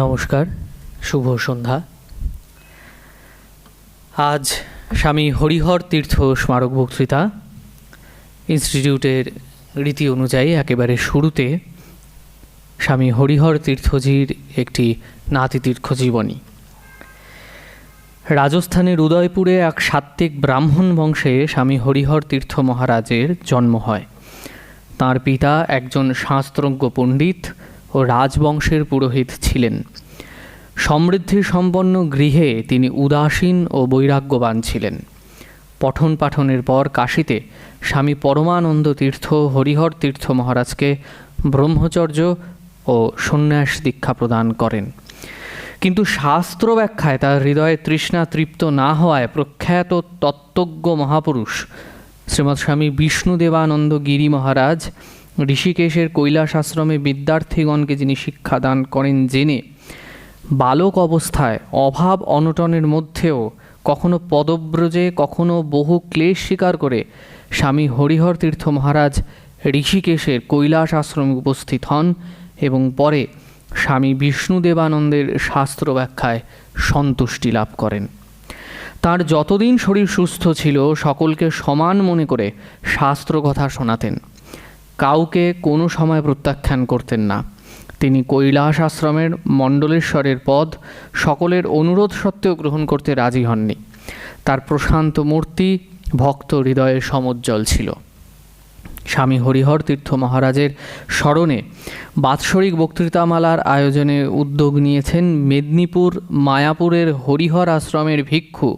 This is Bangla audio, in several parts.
নমস্কার, শুভ সন্ধ্যা। আজ স্বামী হরিহর তীর্থ স্মারক বক্তৃতা ইনস্টিটিউটের রীতি অনুযায়ী একেবারে শুরুতে স্বামী হরিহর তীর্থজির একটি নাতিতীর্থ জীবনী। রাজস্থানের উদয়পুরে এক সাত্ত্বিক ব্রাহ্মণ বংশে স্বামী হরিহর তীর্থ মহারাজের জন্ম হয়। তাঁর পিতা একজন শাস্ত্রজ্ঞ পণ্ডিত ও রাজবংশের পুরোহিত ছিলেন। সমৃদ্ধি সম্পন্ন গৃহে তিনি উদাসীন ও বৈরাগ্যবান ছিলেন। পঠন পাঠনের পর কাশীতে স্বামী পরমানন্দ তীর্থ হরিহর তীর্থ মহারাজকে ব্রহ্মচর্য ও সন্ন্যাস দীক্ষা প্রদান করেন। কিন্তু শাস্ত্র ব্যাখ্যায় তার হৃদয়ে তৃষ্ণা তৃপ্ত না হওয়ায় প্রখ্যাত তত্ত্বজ্ঞ মহাপুরুষ শ্রীমৎ স্বামী বিষ্ণুদেবানন্দ গিরি মহারাজ ঋষিকেশের কৈলাস আশ্রমে বিদ্যার্থীগণকে যিনি শিক্ষাদান করেন জেনে বালক অবস্থায় অভাব অনটনের মধ্যেও কখনো পদব্রজে কখনো বহু ক্লেশ স্বীকার করে স্বামী হরিহর তীর্থ মহারাজ ঋষিকেশের কৈলাস আশ্রমে উপস্থিত হন এবং পরে স্বামী বিষ্ণুদেবানন্দের শাস্ত্র ব্যাখ্যায় সন্তুষ্টি লাভ করেন। তার যতদিন শরীর সুস্থ ছিল সকলকে সমান মনে করে শাস্ত্র কথা শোনাতেন। কাউকে কোনো সময় প্রত্যাখ্যান করতেন না। তিনি কৈলাস আশ্রমের মণ্ডলেশ্বরের পদ সকলের অনুরোধ সত্ত্বেও গ্রহণ করতে রাজি হননি। তার প্রশান্ত মূর্তি ভক্ত হৃদয়ে সমুজ্জ্বল ছিল। স্বামী হরিহর তীর্থ মহারাজের স্মরণে বাৎসরিক বক্তৃতামালার আয়োজনে উদ্যোগ নিয়েছেন মেদিনীপুর মায়াপুরের হরিহর আশ্রমের ভিক্ষু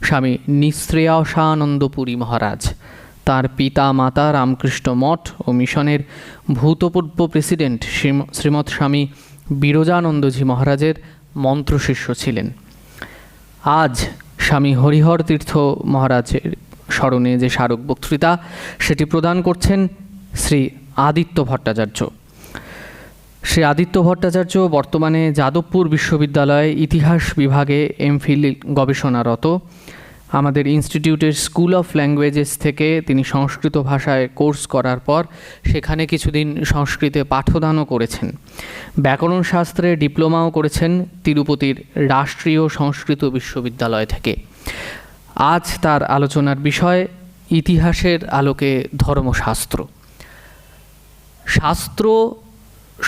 স্বামী নিঃশ্রেয়সানন্দপুরী মহারাজ। তার পিতা মাতা রামকৃষ্ণ মঠ ও মিশনের ভূতপূর্ব প্রেসিডেন্ট শ্রীমৎ স্বামী বিরজানন্দজি মহারাজের মন্ত্রশিষ্য ছিলেন। আজ স্বামী হরিহর তীর্থ মহারাজের স্মরণে যে স্মারক বক্তৃতা সেটি প্রদান করছেন শ্রী আদিত্য ভট্টাচার্য। শ্রী আদিত্য ভট্টাচার্য বর্তমানে যাদবপুর বিশ্ববিদ্যালয়ে ইতিহাস বিভাগে এমফিল গবেষণারত। আমাদের ইনস্টিটিউটের স্কুল অফ ল্যাঙ্গুয়েজেস থেকে তিনি সংস্কৃত ভাষায় কোর্স করার পর সেখানে কিছুদিন সংস্কৃতে পাঠদানও করেছেন। ব্যাকরণ শাস্ত্রে ডিপ্লোমাও করেছেন তিরুপতির রাষ্ট্রীয় সংস্কৃত বিশ্ববিদ্যালয় থেকে। আজ তার আলোচনার বিষয় ইতিহাসের আলোকে ধর্মশাস্ত্র। শাস্ত্র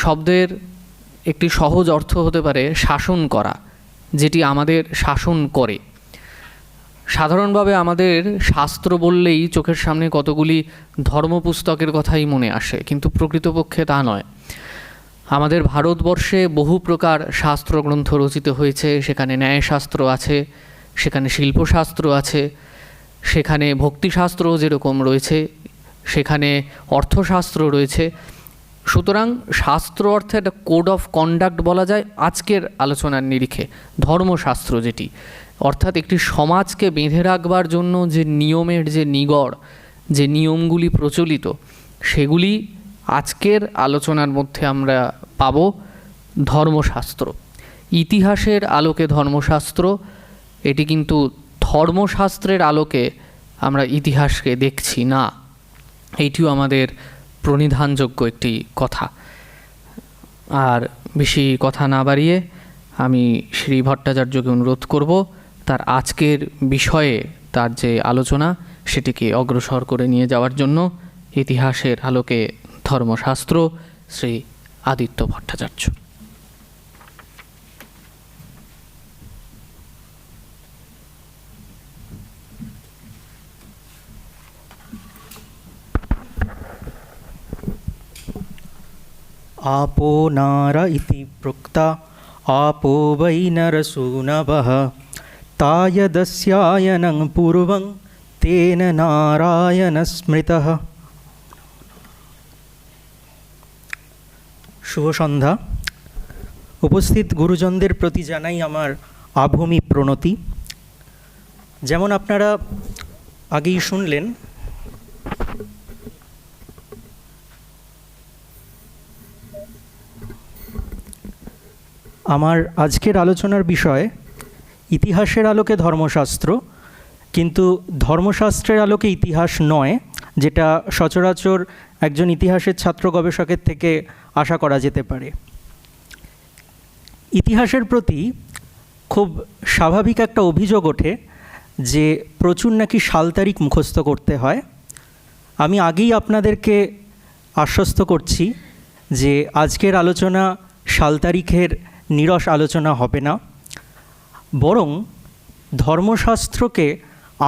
শব্দের একটি সহজ অর্থ হতে পারে শাসন করা, যেটি আমাদের শাসন করে। সাধারণভাবে আমাদের শাস্ত্র বললেই চোখের সামনে কতগুলি ধর্মপুস্তকের কথাই মনে আসে, কিন্তু প্রকৃতপক্ষে তা নয়। আমাদের ভারতবর্ষে বহু প্রকার শাস্ত্রগ্রন্থ রচিত হয়েছে। সেখানে ন্যায়শাস্ত্র আছে, সেখানে শিল্পশাস্ত্র আছে, সেখানে ভক্তিশাস্ত্রও যেরকম রয়েছে, সেখানে অর্থশাস্ত্র রয়েছে। সুতরাং শাস্ত্র অর্থে একটা কোড অফ কন্ডাক্ট বলা যায় আজকের আলোচনার নিরিখে। ধর্মশাস্ত্র যেটি অর্থাৎ একটি সমাজকে বেঁধে রাখবার জন্য যে নিয়মের যে নিগড়, যে নিয়মগুলি প্রচলিত, সেগুলি আজকের আলোচনার মধ্যে আমরা পাব। ধর্মশাস্ত্র, ইতিহাসের আলোকে ধর্মশাস্ত্র, এটি কিন্তু ধর্মশাস্ত্রের আলোকে আমরা ইতিহাসকে দেখছি না। এইটিও আমাদের প্রণিধানযোগ্য একটি কথা। আর বেশি কথা না বাড়িয়ে আমি শ্রী ভট্টাচার্যকে অনুরোধ করব তার আজকের বিষয়ে তার যে আলোচনা সেটিকে অগ্রসর করে নিয়ে যাওয়ার জন্য। ইতিহাসের আলোকে ধর্মশাস্ত্র, শ্রী আদিত্য ভট্টাচার্য। आपो नार इति प्रोक्ता आपो वै नरसूनवः तायदस्यायनं पूर्वं तेन नारायण स्मृतः। শুভ সন্ধ্যা। উপস্থিত গুরুজনদের প্রতি জানাই আমার আভূমি প্রণতি। যেমন আপনারা আগেই শুনলেন, আমার আজকের আলোচনার বিষয় ইতিহাসের আলোকে ধর্মশাস্ত্র, কিন্তু ধর্মশাস্ত্রের আলোকে ইতিহাস নয়, যেটা সচরাচর একজন ইতিহাসের ছাত্র গবেষকের থেকে আশা করা যেতে পারে। ইতিহাসের প্রতি খুব স্বাভাবিক একটা অভিযোগ ওঠে যে প্রচুর নাকি সাল তারিখ মুখস্থ করতে হয়। আমি আগেই আপনাদেরকে আশ্বস্ত করছি যে আজকের আলোচনা সাল তারিখের নিরস আলোচনা হবে না, বরং ধর্মশাস্ত্রকে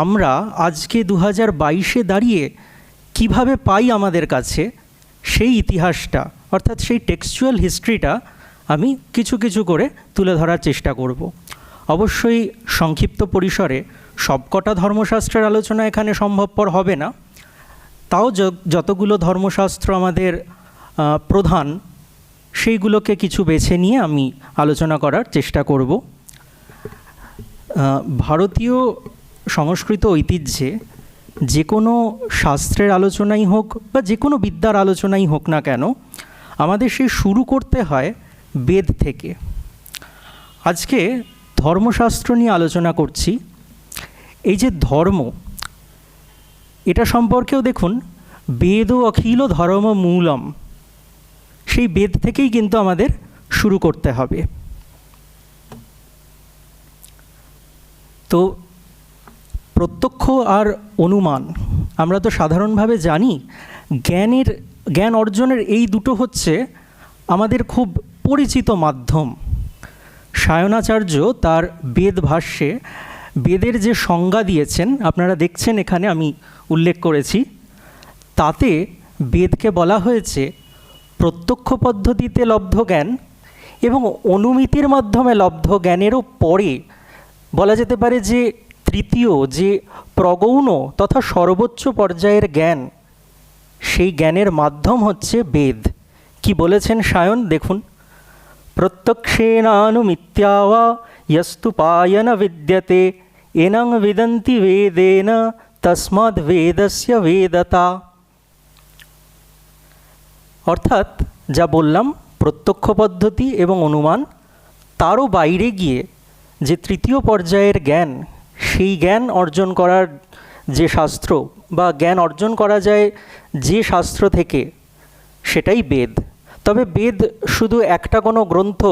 আমরা আজকে 2022-এ দাঁড়িয়ে কিভাবে পাই আমাদের কাছে, সেই ইতিহাসটা অর্থাৎ সেই টেক্সচুয়াল হিস্ট্রিটা আমি কিছু কিছু করে তুলে ধরার চেষ্টা করব। অবশ্যই সংক্ষিপ্ত পরিসরে সবকটা ধর্মশাস্ত্রের আলোচনা এখানে সম্ভবপর হবে না, তাও যতগুলো ধর্মশাস্ত্র আমাদের প্রধান সেইগুলোকে কিছু বেছে নিয়ে আমি আলোচনা করার চেষ্টা করব। ভারতীয় সংস্কৃত ঐতিহ্যে যে কোনো শাস্ত্রের আলোচনাই হোক বা যে কোনো বিদ্যার আলোচনাই হোক না কেন, আমাদের সেই শুরু করতে হয় বেদ থেকে। আজকে ধর্মশাস্ত্র নিয়ে আলোচনা করছি। এই যে ধর্ম, এটা সম্পর্কেও দেখুন, বেদ অখিল ধর্ম মূলম, সেই বেদ থেকেই কিন্তু আমাদের শুরু করতে হবে। তো প্রত্যক্ষ আর অনুমান, আমরা তো সাধারণভাবে জানি জ্ঞান অর্জনের এই দুটো হচ্ছে আমাদের খুব পরিচিত মাধ্যম। সায়নাচার্য তার বেদ ভাষ্যে বেদের যে সংজ্ঞা দিয়েছেন, আপনারা দেখছেন এখানে আমি উল্লেখ করেছি, তাতে বেদকে বলা হয়েছে প্রত্যক্ষ পদ্ধতিতে লব্ধ জ্ঞান এবং অনুমিতির মাধ্যমে লব্ধ জ্ঞানেরও পরে বলা যেতে পারে যে তৃতীয় যে প্রগৌণ তথা সর্বোচ্চ পর্যায়ের জ্ঞান, সেই জ্ঞানের মাধ্যম হচ্ছে বেদ। কি বলেছেন সায়ন দেখুন, প্রত্যক্ষেনানুমিত্যা ওয়া ইয়স্তু পায়ন বিদ্যতে এনং বিদন্তি বেদেন তস্মাদ বেদস্য বেদতা। অর্থাৎ যা বললাম, প্রত্যক্ষ পদ্ধতি এবং অনুমান, তারও বাইরে গিয়ে যে তৃতীয় পর্যায়ের জ্ঞান, সেই জ্ঞান অর্জন করার যে শাস্ত্র বা জ্ঞান অর্জন করা যায় যে শাস্ত্র থেকে, সেটাই বেদ। তবে বেদ শুধু একটা কোনো গ্রন্থ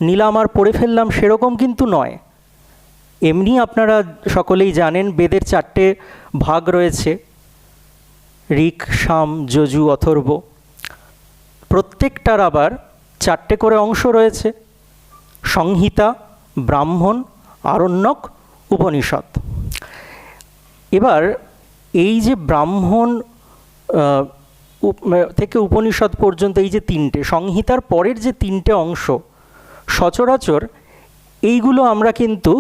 নিলাম আর পড়ে ফেললাম সেরকম কিন্তু নয়। এমনি আপনারা সকলেই জানেন বেদের 4টে ভাগ রয়েছে, ঋক, সাম, যজু, অথর্ব। প্রত্যেকটার আবার 4টে করে অংশ রয়েছে: সংহিতা, ব্রাহ্মণ, আরণ্যক, উপনিষদ। এবার এই যে ব্রাহ্মণ থেকে উপনিষদ পর্যন্ত এই যে 3টে, সংহিতার পরের যে 3টে অংশ, সচরাচর এইগুলো আমরা কিন্তু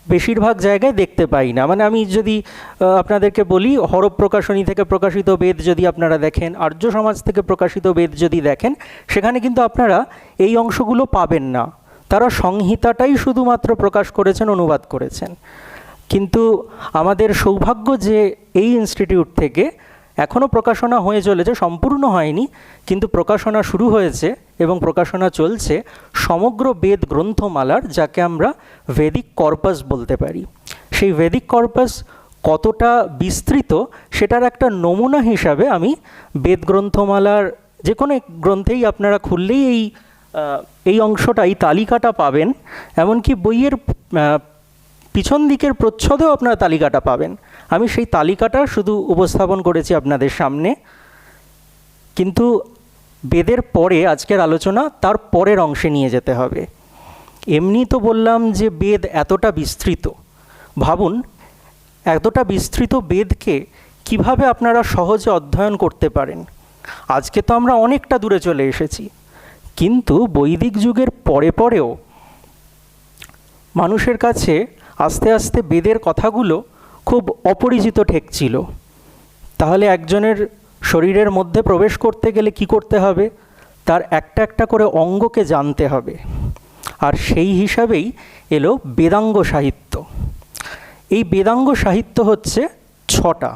বেশিরভাগ জায়গায় দেখতে পাই না। মানে আমি যদি আপনাদেরকে বলি, হরপ প্রকাশনী থেকে প্রকাশিত বেদ যদি আপনারা দেখেন, আর্য সমাজ থেকে প্রকাশিত বেদ যদি দেখেন, সেখানে কিন্তু আপনারা এই অংশগুলো পাবেন না। তারা সংহিতাটাই শুধুমাত্র প্রকাশ করেছেন, অনুবাদ করেছেন। কিন্তু আমাদের সৌভাগ্য যে এই ইনস্টিটিউট থেকে এখনও প্রকাশনা হয়ে চলেছে, সম্পূর্ণ হয়নি কিন্তু প্রকাশনা শুরু হয়েছে এবং প্রকাশনা চলছে সমগ্র বেদ গ্রন্থমালার, যাকে আমরা ভেদিক কর্পাস বলতে পারি। সেই ভেদিক কর্পাস কতটা বিস্তৃত সেটার একটা নমুনা হিসাবে আমি বেদ গ্রন্থমালার যে কোনো গ্রন্থেই আপনারা খুললেই এই অংশটা, এই তালিকাটা পাবেন। এমনকি বইয়ের পিছন দিকের প্রচ্ছদেও আপনারা তালিকাটা পাবেন। আমি সেই তালিকাটা শুধু উপস্থাপন করেছি আপনাদের সামনে। কিন্তু বেদের পরে আজকের আলোচনা তার পরের অংশে নিয়ে যেতে হবে। এমনি তো বললাম যে বেদ এতটা বিস্তৃত, ভাবুন এতটা বিস্তৃত বেদকে কিভাবে আপনারা সহজে অধ্যয়ন করতে পারেন। আজকে তো আমরা অনেকটা দূরে চলে এসেছি, কিন্তু বৈদিক যুগের পরেও মানুষের কাছে আস্তে আস্তে বেদের কথাগুলো খুব অপরিচিত ঠেকছিল। তাহলে একজনের শরীরের মধ্যে প্রবেশ করতে গেলে কি করতে হবে? তার একটা একটা করে অঙ্গকে জানতে হবে। আর সেই হিসাবেই এলো বেদাঙ্গ সাহিত্য। এই বেদাঙ্গ সাহিত্য হচ্ছে 6টা।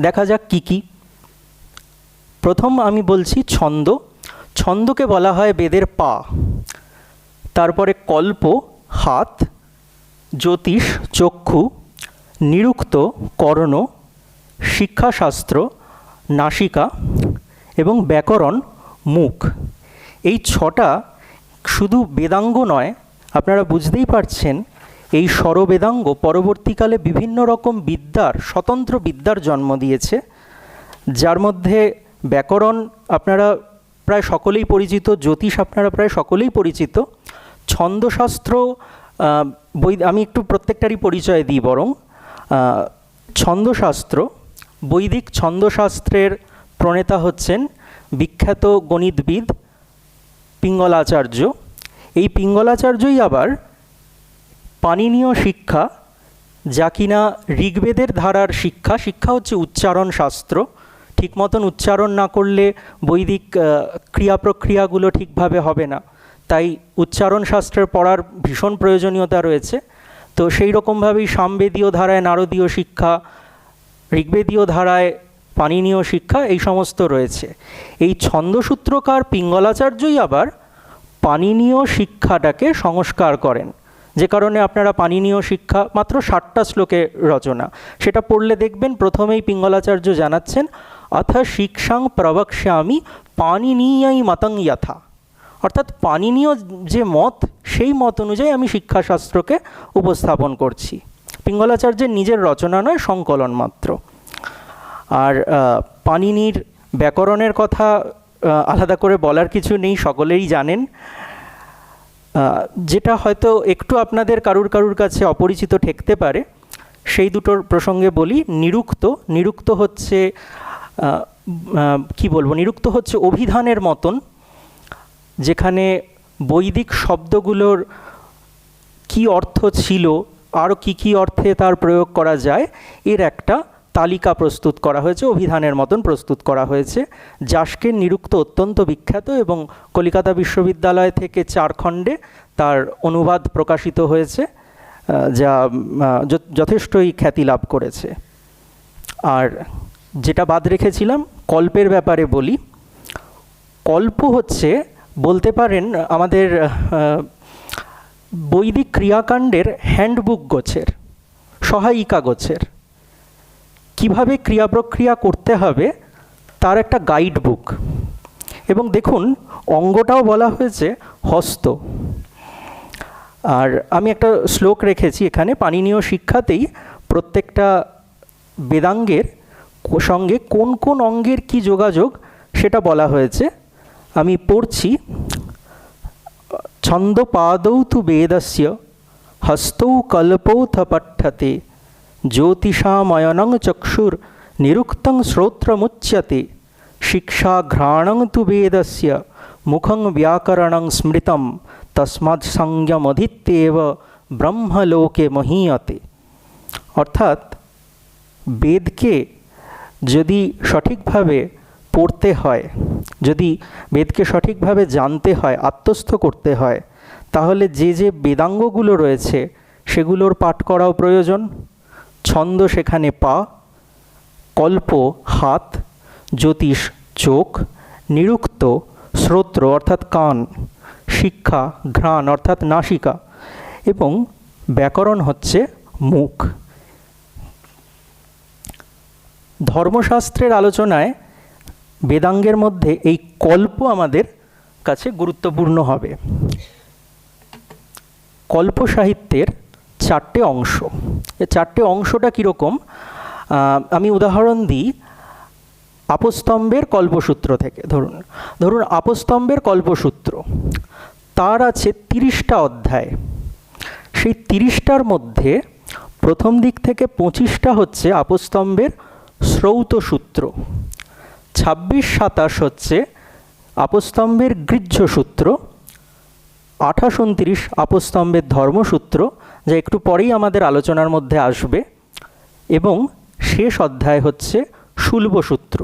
দেখা যাক কি কি। প্রথম আমি বলছি ছন্দ। ছন্দকে বলা হয় বেদের পা। তারপরে কল্প, হাত, জ্যোতিষ, চক্ষু, নিরুক্ত, কর্ণ, শিক্ষাশাস্ত্র, নাসিকা এবং ব্যাকরণ, মুখ। এই 6টা শুধু বেদাঙ্গ নয়, আপনারা বুঝতেই পারছেন এই স্বরবেদাঙ্গ পরবর্তীকালে বিভিন্ন রকম বিদ্যার, স্বতন্ত্র বিদ্যার জন্ম দিয়েছে, যার মধ্যে ব্যাকরণ আপনারা প্রায় সকলেই পরিচিত, জ্যোতিষ আপনারা প্রায় সকলেই পরিচিত, ছন্দশাস্ত্র, আমি একটু প্রত্যেকটারই পরিচয় দিই বরং। ছন্দশাস্ত্র, বৈদিক ছন্দশাস্ত্রের প্রণেতা হচ্ছেন বিখ্যাত গণিতবিদ পিঙ্গলাচার্য। এই পিঙ্গলাচার্যই আবার পাণিনীয় শিক্ষা, যা কিনা ঋগ্বেদের ধারার শিক্ষা, শিক্ষা হচ্ছে উচ্চারণ শাস্ত্র, ঠিক মতন উচ্চারণ না করলে বৈদিক ক্রিয়া প্রক্রিয়াগুলো ঠিকভাবে হবে না, তাই উচ্চারণ শাস্ত্রের পড়ার ভীষণ প্রয়োজনীয়তা রয়েছে। তো সেই রকমভাবেই সামবেদীয় ধারায় নারদীয় শিক্ষা, ঋগ্বেদীয় ধারায় পাণিনীয় শিক্ষা, এই সমস্ত রয়েছে। এই ছন্দসূত্রকার পিঙ্গলাচার্যই আবার পাণিনীয় শিক্ষাটাকে সংস্কার করেন, যে কারণে আপনারা পাণিনীয় শিক্ষা মাত্র 60টা শ্লোকে রচনা, সেটা পড়লে দেখবেন প্রথমেই পিঙ্গলাচার্য জানাচ্ছেন অথ শিক্ষাং প্রবক্ষ্যামি পাণিনীয়াই মতং যথা, অর্থাৎ পাণিনীয় যে মত, সেই মত অনুযায়ী আমি শিক্ষাশাস্ত্রকে উপস্থাপন করছি। পিঙ্গলাচার্যের নিজের রচনা নয়, সংকলন মাত্র। আর পাণিনির ব্যাকরণের কথা আলাদা করে বলার কিছু নেই, সকলেই জানেন। যেটা হয়তো একটু আপনাদের কারুর কাছে অপরিচিত ঠেকতে পারে, সেই দুটোর প্রসঙ্গে বলি। নিরুক্ত হচ্ছে কি বলবো, নিরুক্ত হচ্ছে অভিধানের মতন, যেখানে বৈদিক শব্দগুলোর কি অর্থ ছিল, আরও কি অর্থে তার প্রয়োগ করা যায়, এর একটা তালিকা প্রস্তুত করা হয়েছে, অভিধানের মতন প্রস্তুত করা হয়েছে। যাস্কের নিরুক্ত অত্যন্ত বিখ্যাত এবং কলিকাতা বিশ্ববিদ্যালয় থেকে 4 খণ্ডে তার অনুবাদ প্রকাশিত হয়েছে, যা যথেষ্টই খ্যাতি লাভ করেছে। আর যেটা বাদ রেখেছিলাম, কল্পের ব্যাপারে বলি। কল্প হচ্ছে, বলতে পারেন, আমাদের বৈদিক ক্রিয়াকাণ্ডের হ্যান্ডবুক গোছের, সহায়িকা গোছের। কিভাবে ক্রিয়া প্রক্রিয়া করতে হবে তার একটা গাইড বুক। এবং দেখুন, অঙ্গটাও বলা হয়েছে হস্ত। আর আমি একটা শ্লোক রেখেছি এখানে, পাণিনীয় শিক্ষাতেই প্রত্যেকটা বেদাঙ্গের সঙ্গে কোন কোন অঙ্গের কি যোগাযোগ সেটা বলা হয়েছে, আমি পড়ছি। ছন্দ পাদৌ তু বেদস্য হস্তৌ কল্পৌথ পঠ্যতে জ্যোতিষাময়নং চক্ষুর নিরুক্তং শ্রোত্রমুচ্যতে শিক্ষা ঘ্রাণং তু বেদস্য মুখং ব্যাকরণং স্মৃতম তস্মাৎ সংযমধিত্যেব ব্রহ্মলোকে মহীয়তে। অর্থাৎ বেদকে যদি সঠিকভাবে পড়তে হয়, যদি বেদকে সঠিকভাবে জানতে হয়, আত্মস্থ করতে হয়, তাহলে যে বেদাঙ্গগুলো রয়েছে সেগুলোর পাঠ করাও প্রয়োজন। ছন্দ সেখানে পা, কল্প হাত, জ্যোতিষ চোখ, নিরুক্ত শ্রোত্র অর্থাৎ কান, শিক্ষা ঘ্রাণ অর্থাৎ নাসিকা, এবং ব্যাকরণ হচ্ছে মুখ। ধর্মশাস্ত্রের আলোচনায় বেদাঙ্গের মধ্যে এই কল্প আমাদের কাছে গুরুত্বপূর্ণ হবে। কল্প সাহিত্যের 4টে অংশ। এই 4টে অংশটা কীরকম, আমি উদাহরণ দিই আপস্তম্ভের কল্পসূত্র থেকে। ধরুন আপস্তম্ভের কল্পসূত্র, তার আছে 30টা অধ্যায়। সেই 30টার মধ্যে প্রথম দিক থেকে 25টা হচ্ছে আপস্তম্ভের শ্রৌত সূত্র, 26-27 হচ্ছে আপস্তম্ভের গৃহ্য সূত্র, 28-29 আপস্তম্ভের ধর্মসূত্র, যা একটু পরেই আমাদের আলোচনার মধ্যে আসবে, এবং শেষ অধ্যায় হচ্ছে শুল্বসূত্র।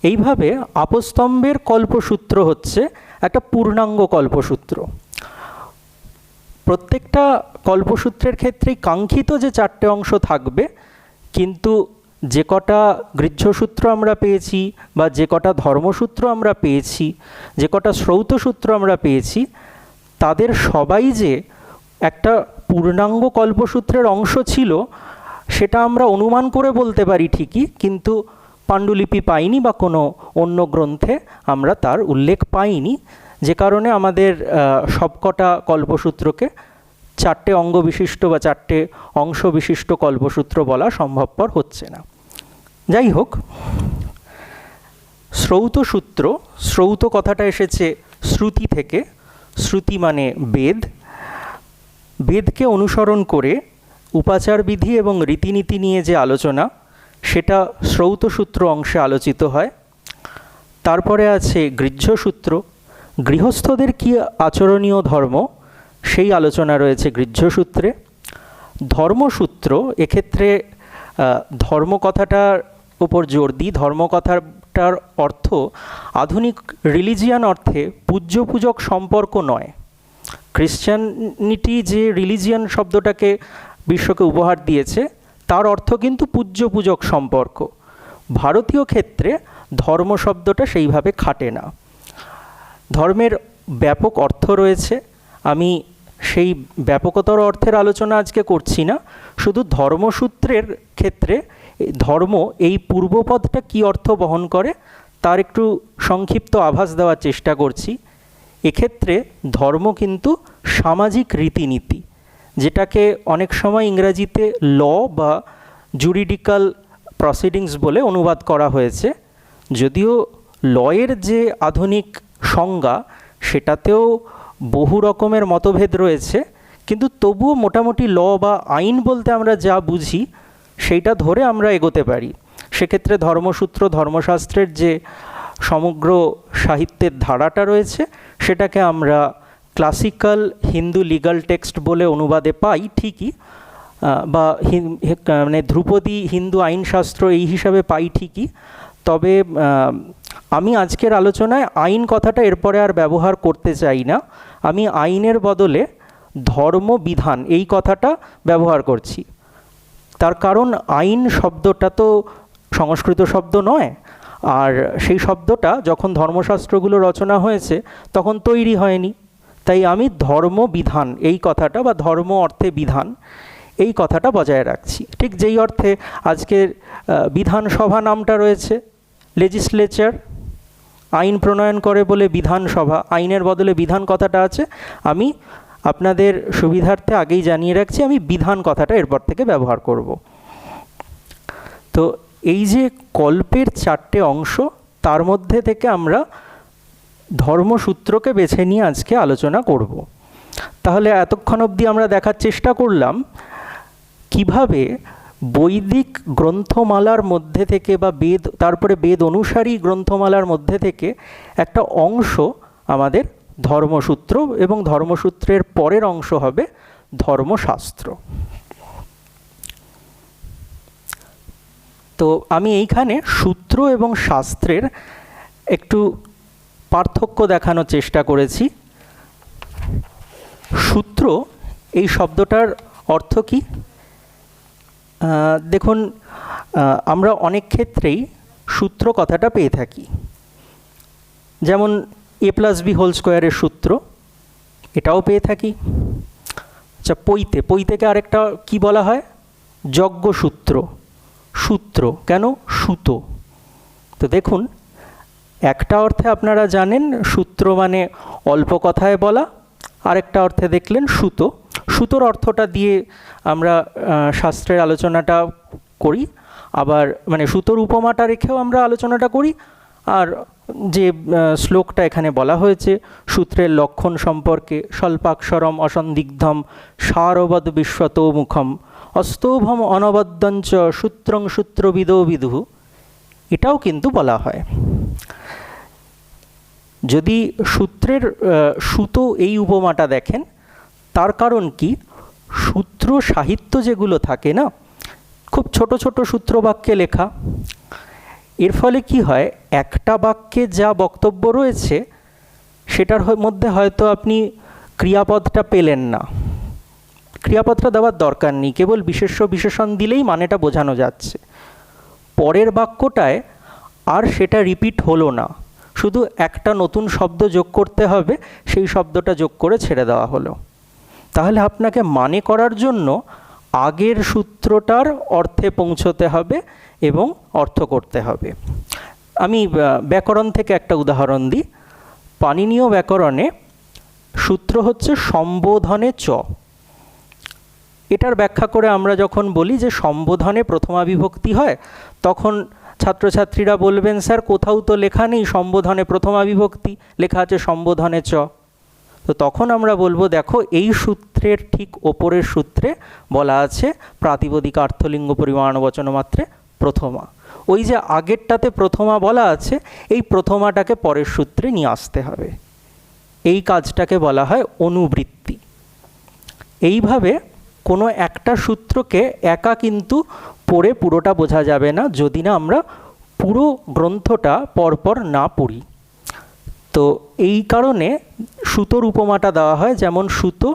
এইভাবে আপস্তম্ভের কল্পসূত্র হচ্ছে একটা পূর্ণাঙ্গ কল্পসূত্র। প্রত্যেকটা কল্পসূত্রের ক্ষেত্রেই কাঙ্ক্ষিত যে 4টে অংশ থাকবে, কিন্তু যে কটা গৃহ্যসূত্র আমরা পেয়েছি, বা যে কটা ধর্মসূত্র আমরা পেয়েছি, যে কটা শ্রৌতসূত্র আমরা পেয়েছি, তাদের সবাই যে একটা পূর্ণাঙ্গ কল্পসূত্রের অংশ ছিল সেটা আমরা অনুমান করে বলতে পারি ঠিকই, কিন্তু পাণ্ডুলিপি পাইনি বা কোনো অন্য গ্রন্থে আমরা তার উল্লেখ পাইনি, যে কারণে আমাদের সবকটা কল্পসূত্রকে 4টে অঙ্গ বিশিষ্ট বা 4টে অংশ বিশিষ্ট কল্পসূত্র বলা সম্ভবপর হচ্ছে না। যাই হোক, শ্রৌত সূত্র, শ্রৌত কথাটা এসেছে শ্রুতি থেকে। শ্রুতি মানে বেদ। বেদকে অনুসরণ করে উপাচার বিধি এবং রীতিনীতি নিয়ে যে আলোচনা, সেটা শ্রৌত সূত্র অংশে আলোচিত হয়। তারপরে আছে গৃহ্যসূত্র, গৃহস্থদের কি আচরণীয় ধর্ম, সেই আলোচনা রয়েছে গৃহ্যসূত্রে। ধর্মসূত্র, এক্ষেত্রে ধর্ম কথাটার উপর জোর দিই। ধর্ম কথাটার অর্থ আধুনিক রিলিজিয়ান অর্থে পূজ্য পূজক সম্পর্ক নয়। ক্রিশ্চিয়ানিটি যে রিলিজিয়ান শব্দটাকে বিশ্বকে উপহার দিয়েছে, তার অর্থ কিন্তু পূজ্য পূজক সম্পর্ক। ভারতীয় ক্ষেত্রে ধর্ম শব্দটা সেইভাবে খাটে না। ধর্মের ব্যাপক অর্থ রয়েছে, আমি সেই ব্যাপকতর অর্থের আলোচনা আজকে করছি না। শুধু ধর্মসূত্রের ক্ষেত্রে ধর্ম এই পূর্বপদটা কী অর্থ বহন করে তার একটু সংক্ষিপ্ত আভাস দেওয়ার চেষ্টা করছি। এক্ষেত্রে ধর্ম কিন্তু সামাজিক রীতিনীতি, যেটাকে অনেক সময় ইংরাজিতে ল বা জুরিডিক্যাল প্রসিডিংস বলে অনুবাদ করা হয়েছে। যদিও লয়ের যে আধুনিক সংজ্ঞা, সেটাতেও বহু রকমের মতভেদ রয়েছে, কিন্তু তবুও মোটামুটি ল বা আইন বলতে আমরা যা বুঝি সেইটা ধরে আমরা এগোতে পারি। সেক্ষেত্রে ধর্মসূত্র, ধর্মশাস্ত্রের যে সমগ্র সাহিত্যের ধারাটা রয়েছে, সেটাকে আমরা ক্লাসিক্যাল হিন্দু লিগাল টেক্সট বলে অনুবাদে পাই ঠিকই, বা মানে ধ্রুপদী হিন্দু আইনশাস্ত্র এই হিসাবে পাই ঠিকই। তবে আমি আজকের আলোচনায় আইন কথাটা এরপরে আর ব্যবহার করতে চাই না। আমি আইনের বদলে ধর্মবিধান এই কথাটা ব্যবহার করছি। তার কারণ আইন শব্দটা তো সংস্কৃত শব্দ নয়, আর সেই শব্দটা যখন ধর্মশাস্ত্রগুলো রচনা হয়েছে তখন তৈরি হয়নি। তাই আমি ধর্মবিধান এই কথাটা, বা ধর্ম অর্থে বিধান এই কথাটা বজায় রাখছি। ঠিক যেই অর্থে আজকের বিধানসভা নামটা রয়েছে, লেজিসলেচার আইন প্রণয়ন করে বলে বিধানসভা, আইনের বদলে বিধান কথাটা আছে। আমি আপনাদের সুবিধার্থে আগেই জানিয়ে রাখছি, আমি বিধান কথাটা এরপর থেকে ব্যবহার করব। তো এই যে কল্পের 4টে অংশ, তার মধ্যে থেকে আমরা ধর্মসূত্রকে বেছে নিয়ে আজকে আলোচনা করব। তাহলে এতক্ষণ অবধি আমরা দেখার চেষ্টা করলাম কিভাবে বৈদিক গ্রন্থমালার মধ্যে থেকে, বা বেদ, তারপরে বেদ অনুসারী গ্রন্থমালার মধ্যে থেকে একটা অংশ আমাদের ধর্মসূত্র, এবং ধর্মসূত্রের পরের অংশ হবে ধর্মশাস্ত্র। তো আমি এইখানে সূত্র এবং শাস্ত্রের একটু পার্থক্য দেখানোর চেষ্টা করেছি। সূত্র এই শব্দটার অর্থ কি? দেখুন, আমরা অনেক ক্ষেত্রেই সূত্র কথাটা পেয়ে থাকি। যেমন a+b² সূত্র, এটাও পেয়ে থাকি। আচ্ছা, পৈতেকে আরেকটা কি বলা হয়? যজ্ঞসূত্র। সূত্র কেন? সুতো। তো দেখুন, একটা অর্থে আপনারা জানেন সূত্র মানে অল্প কথায় বলা, আরেকটা অর্থে দেখলেন সুতো। সুতোর অর্থটা দিয়ে আমরা শাস্ত্রের আলোচনাটা করি, আবার মানে সুতোর উপমাটা রেখেও আমরা আলোচনাটা করি। আর যে শ্লোকটা এখানে বলা হয়েছে সূত্রের লক্ষণ সম্পর্কে, স্বল্পাক্ষরম অসন্দিগ্ধম সারবদ বিশ্বতো মুখম অস্তৌভম অনবদ্যঞ্চ সূত্রং সূত্রবিদো বিদুঃ, এটাও কিন্তু বলা হয়। যদি সূত্রের সুতো এই উপমাটা দেখেন, তার কারণ কি? সূত্র সাহিত্য যেগুলো থাকে না, খুব ছোট ছোট সূত্র বাক্যে লেখা। এর ফলে কি হয়, একটা বাক্যে যা বক্তব্য রয়েছে সেটার মধ্যে হয়তো আপনি ক্রিয়াপদটা পেলেন না। ক্রিয়াপদটা দেওয়ার দরকার নেই, কেবল বিশেষ্য বিশেষণ দিলেই মানেটা বোঝানো যাচ্ছে। পরের বাক্যটায় আর সেটা রিপিট হলো না, শুধু একটা নতুন শব্দ যোগ করতে হবে, সেই শব্দটা যোগ করে ছেড়ে দেওয়া হলো। তাহলে আপনাকে মানে করার জন্য আগের সূত্রটার অর্থে পৌঁছতে হবে এবং অর্থ করতে হবে। আমি ব্যাকরণ থেকে একটা উদাহরণ দিই। পাণিনীয় ব্যাকরণে সূত্র হচ্ছে সম্বোধনে চ। এটার ব্যাখ্যা করে আমরা যখন বলি যে সম্বোধনে প্রথমা বিভক্তি হয়, তখন ছাত্রছাত্রীরা বলবেন, স্যার কোথাও তো লেখা নেই সম্বোধনে প্রথমা বিভক্তি, লেখা আছে সম্বোধনে চ। তো তখন আমরা বলবো, দেখো এই সূত্রের ঠিক ওপরের সূত্রে বলা আছে প্রাতিপদিক আর্থলিঙ্গ পরিমাণ বচন মাত্রে প্রথমা। ওই যে আগেরটাতে প্রথমা বলা আছে, এই প্রথমাটাকে পরের সূত্রে নিয়ে আসতে হবে। এই কাজটাকে বলা হয় অনুবৃত্তি। এইভাবে কোনো একটা সূত্রকে একা কিন্তু পড়ে পুরোটা বোঝা যাবে না, যদি না আমরা পুরো গ্রন্থটা পরপর না পড়ি। তো এই কারণে সুতোর উপমাটা দেওয়া হয়, যেমন সুতো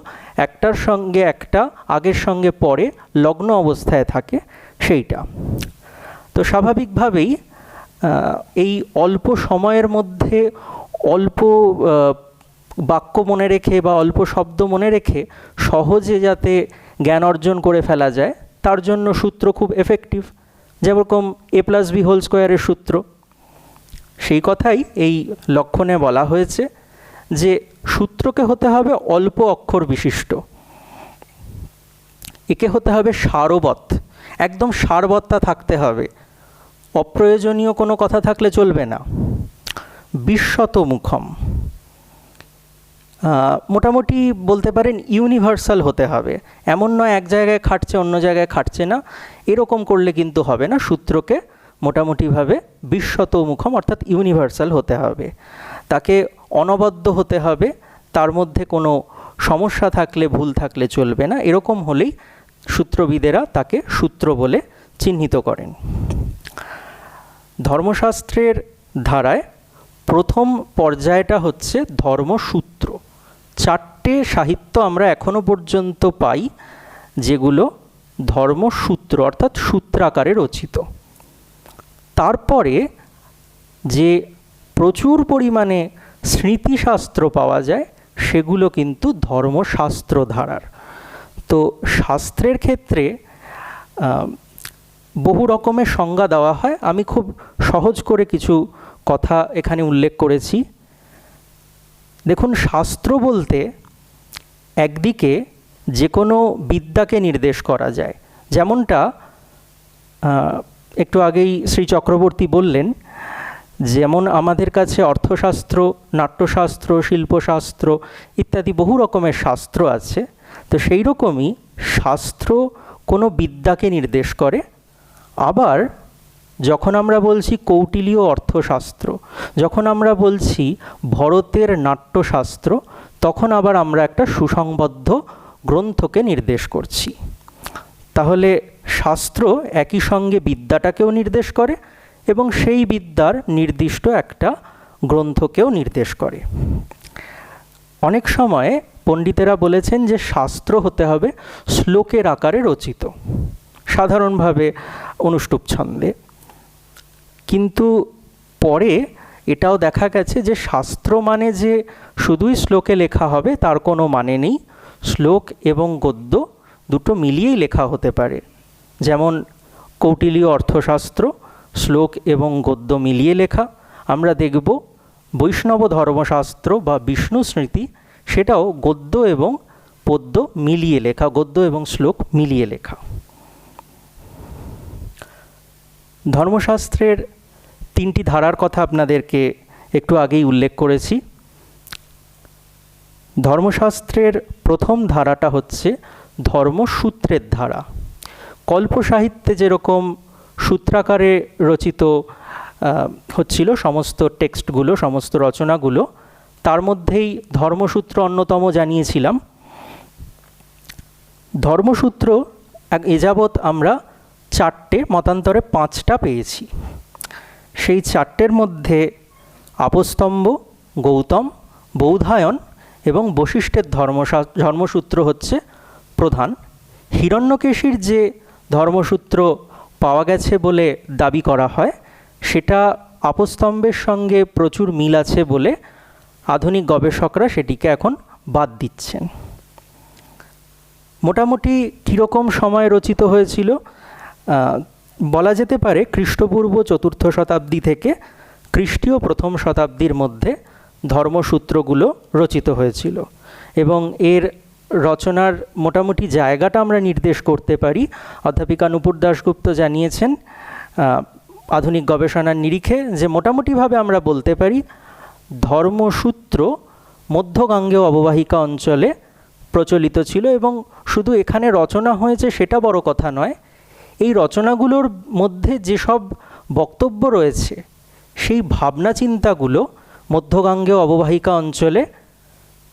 একটার সঙ্গে একটা আগের সঙ্গে পরে লগ্ন অবস্থায় থাকে, সেইটা। তো স্বাভাবিকভাবেই এই অল্প সময়ের মধ্যে অল্প বাক্য মনে রেখে বা অল্প শব্দ মনে রেখে সহজে যাতে জ্ঞান অর্জন করে ফেলা যায়, তার জন্য সূত্র খুব এফেক্টিভ। যেরকম a+b² সূত্র, সেই কথাই এই লক্ষণে বলা হয়েছে যে সূত্রকে হতে হবে অল্প অক্ষর বিশিষ্ট, একে হতে হবে সারবৎ, একদম সারবত্তা থাকতে হবে, অপ্রয়োজনীয় কোনো কথা থাকলে চলবে না। বিশ্বতমুখম, মোটামুটি বলতে পারেন ইউনিভার্সাল হতে হবে, এমন নয় এক জায়গায় খাটছে অন্য জায়গায় খাটছে না, এরকম করলে কিন্তু হবে না। সূত্রকে মোটামুটিভাবে বিশ্বতমুখম অর্থাৎ ইউনিভার্সাল হতে হবে, তাকে অনবদ্য হতে হবে, তার মধ্যে কোনো সমস্যা থাকলে ভুল থাকলে চলবে না, এরকম হলেই সূত্রবিদেরা তাকে সূত্র বলে চিহ্নিত করেন। ধর্মশাস্ত্রের ধারায় প্রথম পর্যায়টা হচ্ছে ধর্মসূত্র। 4টে সাহিত্য আমরা এখনো পর্যন্ত পাই যেগুলো ধর্মসূত্র অর্থাৎ সূত্রাকারে রচিত। তারপরে যে প্রচুর পরিমাণে স্মৃতিশাস্ত্র পাওয়া যায় সেগুলো কিন্তু ধর্মশাস্ত্র ধারার। তো শাস্ত্রের ক্ষেত্রে বহু রকমের সংজ্ঞা দেওয়া হয়, আমি খুব সহজ করে কিছু কথা এখানে উল্লেখ করেছি। দেখুন, শাস্ত্র বলতে একদিকে যে কোনো বিদ্যাকে নির্দেশ করা যায়, যেমনটা একটু আগেই শ্রী চক্রবর্তী বললেন, যেমন আমাদের কাছে অর্থশাস্ত্র, নাট্যশাস্ত্র, শিল্পশাস্ত্র ইত্যাদি বহু রকমের শাস্ত্র আছে। তো সেই রকমই শাস্ত্র কোনো বিদ্যাকে নির্দেশ করে। আবার যখন আমরা বলছি কৌটিলীয় অর্থশাস্ত্র, যখন আমরা বলছি ভরতের নাট্যশাস্ত্র, তখন আবার আমরা একটা সুসংবদ্ধ গ্রন্থকে নির্দেশ করছি। তাহলে শাস্ত্র একই সঙ্গে বিদ্যাটাকেও নির্দেশ করে এবং সেই বিদ্যার নির্দিষ্ট একটা গ্রন্থকেও নির্দেশ করে। অনেক সময় পণ্ডিতেরা বলেছেন যে শাস্ত্র হতে হবে শ্লোকের আকারে রচিত, সাধারণভাবে অনুষ্টুপ ছন্দে। কিন্তু পরে এটাও দেখা গেছে যে শাস্ত্র মানে যে শুধুই শ্লোকে লেখা হবে তার কোনো মানে নেই। শ্লোক এবং গদ্য দুটো মিলিয়েই লেখা হতে পারে। যেমন কৌটিলীয় অর্থশাস্ত্র শ্লোক এবং গদ্য মিলিয়ে লেখা। আমরা দেখব বৈষ্ণব ধর্মশাস্ত্র বা বিষ্ণু স্মৃতি, সেটাও গদ্য এবং পদ্য মিলিয়ে লেখা, গদ্য এবং শ্লোক মিলিয়ে লেখা। ধর্মশাস্ত্রের 3টি ধারার কথা আপনাদেরকে একটু আগেই উল্লেখ করেছি। ধর্মশাস্ত্রের প্রথম ধারাটা হচ্ছে ধর্মসূত্রের ধারা। কল্প সাহিত্যে যেরকম সূত্রাকারে রচিত হচ্ছিল সমস্ত টেক্সটগুলো, সমস্ত রচনাগুলো, তার মধ্যেই ধর্মসূত্র অন্যতম জানিয়েছিলাম। ধর্মসূত্র এযাবৎ আমরা 4টে, মতান্তরে 5টা পেয়েছি। সেই 4টের মধ্যে আপস্তম্ভ, গৌতম, বৌধায়ন এবং বশিষ্ঠের ধর্মসূত্র হচ্ছে প্রধান। হিরণ্যকেশীর যে ধর্মসূত্র পাওয়া গেছে বলে দাবি করা হয়, সেটা আপস্তম্ভের সঙ্গে প্রচুর মিল আছে বলে আধুনিক গবেষকরা সেটিকে এখন বাদ দিচ্ছেন। মোটামুটি কীরকম সময় রচিত হয়েছিল বলা যেতে পারে খ্রিস্টপূর্ব 4র্থ শতাব্দী থেকে খ্রিস্টীয় 1ম শতাব্দীর মধ্যে ধর্মসূত্রগুলো রচিত হয়েছিল। এবং এর রচনার মোটামুটি জায়গাটা আমরা নির্দেশ করতে পারি। অধ্যাপিকা নূপুর দাশগুপ্ত জানিয়েছেন আধুনিক গবেষণার নিরিখে যে মোটামুটিভাবে আমরা বলতে পারি ধর্মসূত্র মধ্যগাঙ্গেয় অববাহিকা অঞ্চলে প্রচলিত ছিল। এবং শুধু এখানে রচনা হয়েছে সেটা বড় কথা নয়, এই রচনাগুলোর মধ্যে যেসব বক্তব্য রয়েছে সেই ভাবনা চিন্তাগুলো মধ্যগাঙ্গেয় অববাহিকা অঞ্চলে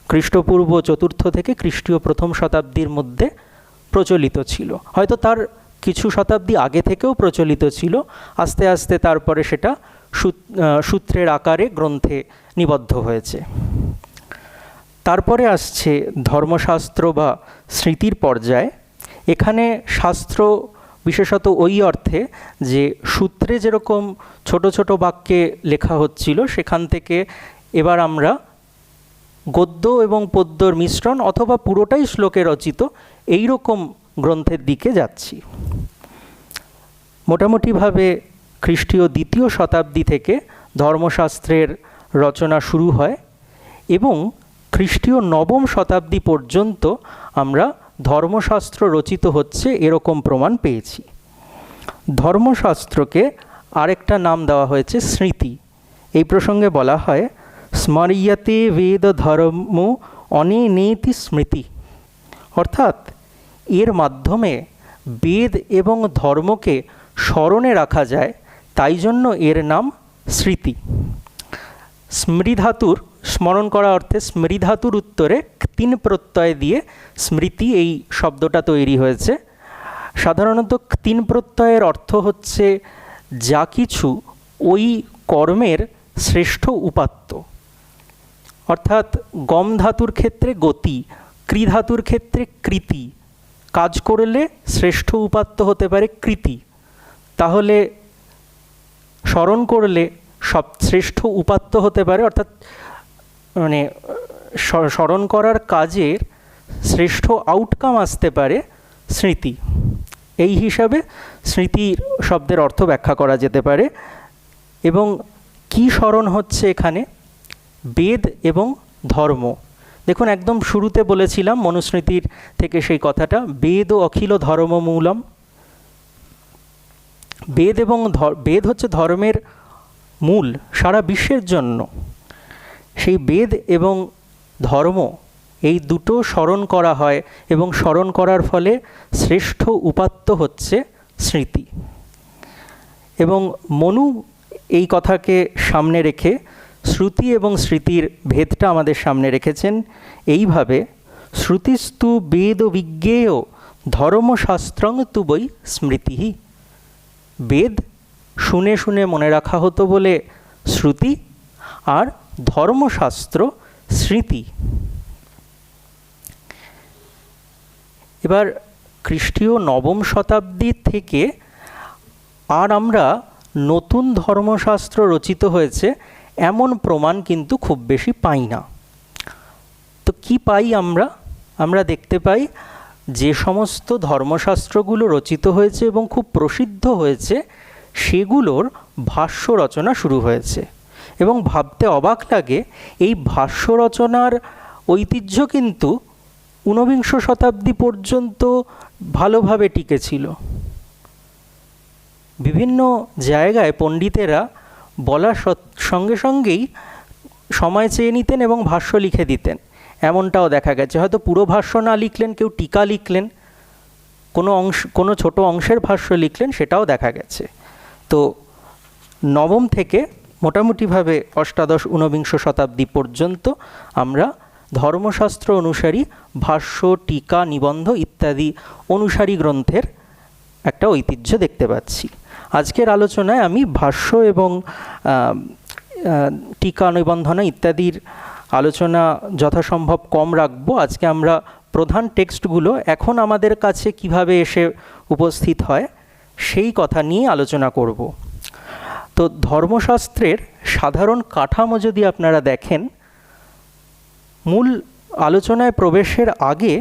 খ্রিস্টপূর্ব 4র্থ থেকে খ্রিস্টীয় 1ম শতাব্দীর মধ্যে প্রচলিত ছিল। হয়তো তার কিছু শতাব্দী আগে থেকেও প্রচলিত ছিল, আস্তে আস্তে তারপরে সেটা সূত্রের আকারে গ্রন্থে নিবদ্ধ হয়েছে। তারপরে আসছে ধর্মশাস্ত্র বা স্মৃতির পর্যায়ে। এখানে শাস্ত্র বিশেষত ওই অর্থে যে সূত্রে যেরকম ছোট ছোট বাক্যে লেখা হচ্ছিল, সেখান থেকে এবার আমরা গদ্য এবং পদ্যর মিশ্রণ অথবা পুরোটাই শ্লোকে রচিত এই রকম গ্রন্থের দিকে যাচ্ছি। মোটামুটিভাবে খ্রিস্টীয় 2য় শতাব্দী থেকে ধর্মশাস্ত্রের রচনা শুরু হয় এবং খ্রিস্টীয় 9ম শতাব্দী পর্যন্ত আমরা ধর্মশাস্ত্র রচিত হচ্ছে এরকম প্রমাণ পেয়েছি। ধর্মশাস্ত্রকে আরেকটা নাম দেওয়া হয়েছে স্মৃতি। এই প্রসঙ্গে বলা হয় স্মর্যতে বেদ ধর্ম অনেনেতি স্মৃতি, অর্থাৎ এর মাধ্যমে বেদ এবং ধর্মকে স্মরণে রাখা যায়, তাই জন্য এর নাম স্মৃতি। স্মৃধাতুর স্মরণ করা অর্থে স্মৃধাতুর উত্তরে 3 প্রত্যয় দিয়ে স্মৃতি এই শব্দটা তৈরি হয়েছে। সাধারণত 3 প্রত্যয়ের অর্থ হচ্ছে যা কিছু ওই কর্মের শ্রেষ্ঠ উপাত্ত, অর্থাৎ গম ধাতুর ক্ষেত্রে গতি, কৃ ধাতুর ক্ষেত্রে কৃতি, কাজ করলে শ্রেষ্ঠ উপাত্ত হতে পারে কৃতি। তাহলে স্মরণ করলে সব শ্রেষ্ঠ উপাত্ত হতে পারে, অর্থাৎ মানে স্মরণ করার কাজের শ্রেষ্ঠ আউটকাম আসতে পারে স্মৃতি। এই হিসাবে স্মৃতির শব্দের অর্থ ব্যাখ্যা করা যেতে পারে। এবং কি স্মরণ হচ্ছে এখানে? বেদ এবং ধর্ম। দেখুন, একদম শুরুতে বলেছিলাম মনুস্মৃতির থেকে সেই কথাটা, বেদ ও অখিল ধর্মমূলম। বেদ এবং বেদ হচ্ছে ধর্মের মূল সারা বিশ্বের জন্য। সেই বেদ এবং ধর্ম এই দুটো স্মরণ করা হয় এবং স্মরণ করার ফলে শ্রেষ্ঠ উপাত্ত হচ্ছে স্মৃতি। এবং মনু এই কথাকে সামনে রেখে শ্রুতি এবং স্মৃতির ভেদটা আমাদের সামনে রেখেছেন এইভাবে, শ্রুতিস্তু বেদ বিজ্ঞেয় ধর্মশাস্ত্রং তু বৈ স্মৃতি। বেদ শুনে শুনে মনে রাখা হতো বলে শ্রুতি, আর ধর্মশাস্ত্র স্মৃতি। এবার খ্রিস্টীয় 9ম শতাব্দী থেকে আর আমরা নতুন ধর্মশাস্ত্র রচিত হয়েছে এমন প্রমাণ কিন্তু খুব বেশি পাই না। তো কি পাই আমরা? আমরা দেখতে পাই যে সমস্ত ধর্মশাস্ত্রগুলো রচিত হয়েছে এবং খুব প্রসিদ্ধ হয়েছে সেগুলোর ভাষ্য রচনা শুরু হয়েছে। এবং ভাবতে অবাক লাগে, এই ভাষ্য রচনার ঐতিহ্য কিন্তু 19বিংশ শতাব্দী পর্যন্ত ভালোভাবে টিকেছিল। বিভিন্ন জায়গায় পণ্ডিতেরা বলার সঙ্গে সঙ্গেই সময় চেয়ে নিতেন এবং ভাষ্য লিখে দিতেন, এমনটাও দেখা গেছে। হয়তো পুরো ভাষ্য না লিখলেন, কেউ টিকা লিখলেন, কোনো ছোট অংশের ভাষ্য লিখলেন, সেটাও দেখা গেছে। তো 9ম থেকে মোটামুটিভাবে অষ্টাদশ 19বিংশ শতাব্দী পর্যন্ত আমরা ধর্মশাস্ত্র অনুসারী ভাষ্য, টিকা, নিবন্ধ ইত্যাদি অনুসারী গ্রন্থের একটা ঐতিহ্য দেখতে পাচ্ছি। আজকের আলোচনায় আমি ভাষ্য এবং টিকা, নিবন্ধনা ইত্যাদির আলোচনা যথাসম্ভব কম রাখব। আজকে আমরা প্রধান টেক্সটগুলো এখন আমাদের কাছে কিভাবে এসে উপস্থিত হয় সেই কথা নিয়ে আলোচনা করব। তো ধর্মশাস্ত্রের সাধারণ কাঠামো যদি আপনারা দেখেন, মূল আলোচনায় প্রবেশের আগে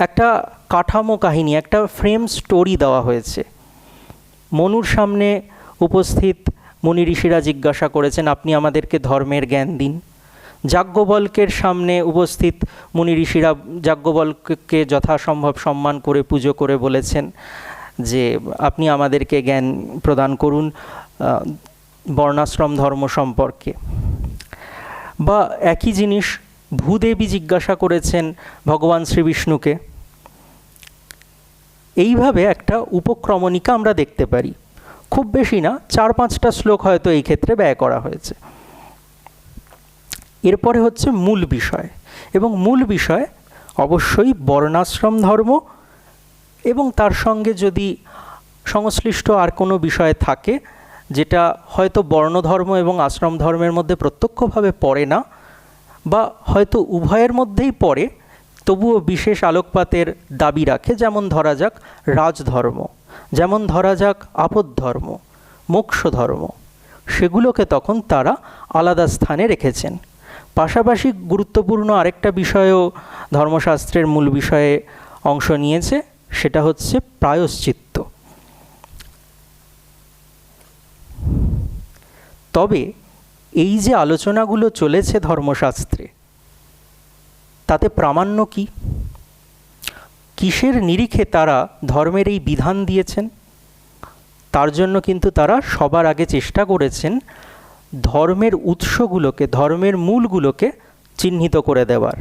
একটা কাঠামো কাহিনী, একটা ফ্রেম স্টোরি দেওয়া হয়েছে। মনুর সামনে উপস্থিত মুনি ঋষিরা জিজ্ঞাসা করেছেন, আপনি আমাদেরকে ধর্মের জ্ঞান দিন। যাজ্ঞবল্কের সামনে উপস্থিত মুনি ঋষিরা যাজ্ঞবল্ককে যথাসম্ভব সম্মান করে পুজো করে বলেছেন যে আপনি আমাদেরকে জ্ঞান প্রদান করুন বর্ণাশ্রম ধর্ম সম্পর্কে। বা একই জিনিস ভূদেবী জিজ্ঞাসা করেছেন ভগবান শ্রীবিষ্ণুকে। এইভাবে একটা উপক্রমণিকা আমরা দেখতে পারি। খুব বেশি না, 4-5টা শ্লোক হয়তো এই ক্ষেত্রে ব্যয় করা হয়েছে। এরপরে হচ্ছে মূল বিষয়, এবং মূল বিষয় অবশ্যই বর্ণাশ্রম ধর্ম, এবং তার সঙ্গে যদি সংশ্লিষ্ট আর কোনো বিষয় থাকে যেটা হয়তো বর্ণধর্ম এবং আশ্রম ধর্মের মধ্যে প্রত্যক্ষভাবে পড়ে না, বা হয়তো উভয়ের মধ্যেই পড়ে তবুও বিশেষ আলোকপাতের দাবি রাখে, যেমন ধরা যাক রাজধর্ম, যেমন ধরা যাক আপদ ধর্ম, মোক্ষ ধর্ম, সেগুলোকে তখন তারা আলাদা স্থানে রেখেছেন। পাশাপাশি গুরুত্বপূর্ণ আরেকটা বিষয়ও ধর্মশাস্ত্রের মূল বিষয়ে অংশ নিয়েছে, সেটা হচ্ছে প্রায়শ্চিত্ত। তবে এই যে আলোচনাগুলো চলেছে ধর্মশাস্ত্রে, তাতে প্রামাণ্য কি? কিসের নিরিখে তারা ধর্মের এই বিধান দিয়েছেন? তার জন্য কিন্তু তারা সবার আগে চেষ্টা করেছেন ধর্মের উৎসগুলোকে, ধর্মের মূলগুলোকে চিহ্নিত করে দেওয়ার।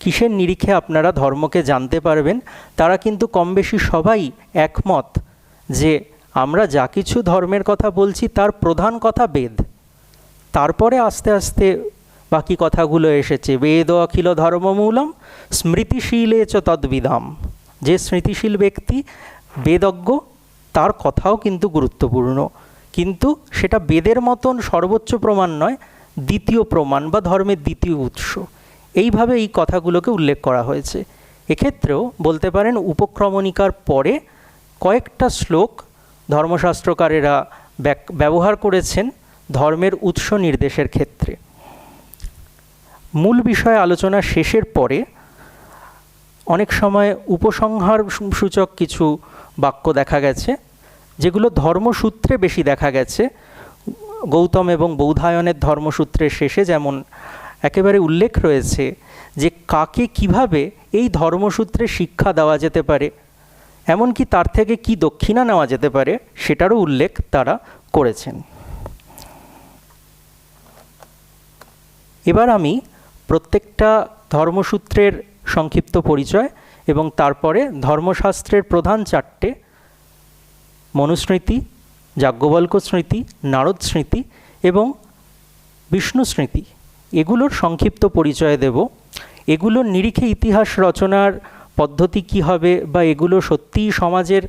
কিসের নিরিখে আপনারা ধর্মকে জানতে পারবেন? তারা কিন্তু কম বেশি সবাই একমত যে আমরা যা কিছু ধর্মের কথা বলছি তার প্রধান কথা বেদ। তারপরে আস্তে আস্তে বাকি কথাগুলো এসেছে। বেদ অখিল ধর্মমূলম স্মৃতিশীলে চ তদ্বিদাম। যে স্মৃতিশীল ব্যক্তি বেদজ্ঞ তার কথাও কিন্তু গুরুত্বপূর্ণ, কিন্তু সেটা বেদের মতন সর্বোচ্চ প্রমাণ নয়, দ্বিতীয় প্রমাণ বা ধর্মের দ্বিতীয় উৎস। এইভাবে এই কথাগুলোকে উল্লেখ করা হয়েছে। এক্ষেত্রেও বলতে পারেন উপক্রমণিকার পরে কয়েকটা শ্লোক ধর্মশাস্ত্রকারেরা ব্যবহার করেছেন ধর্মের উৎস নির্দেশের ক্ষেত্রে। মূল বিষয়ে আলোচনা শেষের পরে অনেক সময় উপসংহার সূচক কিছু বাক্য দেখা গেছে, যেগুলো ধর্মসূত্রে বেশি দেখা গেছে। গৌতম এবং বৌধায়নের ধর্মসূত্রের শেষে যেমন একেবারে উল্লেখ রয়েছে যে কাকে কিভাবে এই ধর্মসূত্রে শিক্ষা দেওয়া যেতে পারে, এমনকি তার থেকে কি দক্ষিণা নেওয়া যেতে পারে, সেটারও উল্লেখ তারা করেছেন। এবার আমি প্রত্যেকটা ধর্মসূত্রের সংক্ষিপ্ত পরিচয় এবং তারপরে ধর্মশাস্ত্রের প্রধান 4টে মনুস্মৃতি, যাজ্ঞবল্ক স্মৃতি, নারদ স্মৃতি এবং বিষ্ণু স্মৃতি, এগুলোর সংক্ষিপ্ত পরিচয় দেব। এগুলোর নিরিখে ইতিহাস রচনার পদ্ধতি কী হবে বা এগুলো সত্যিই সমাজের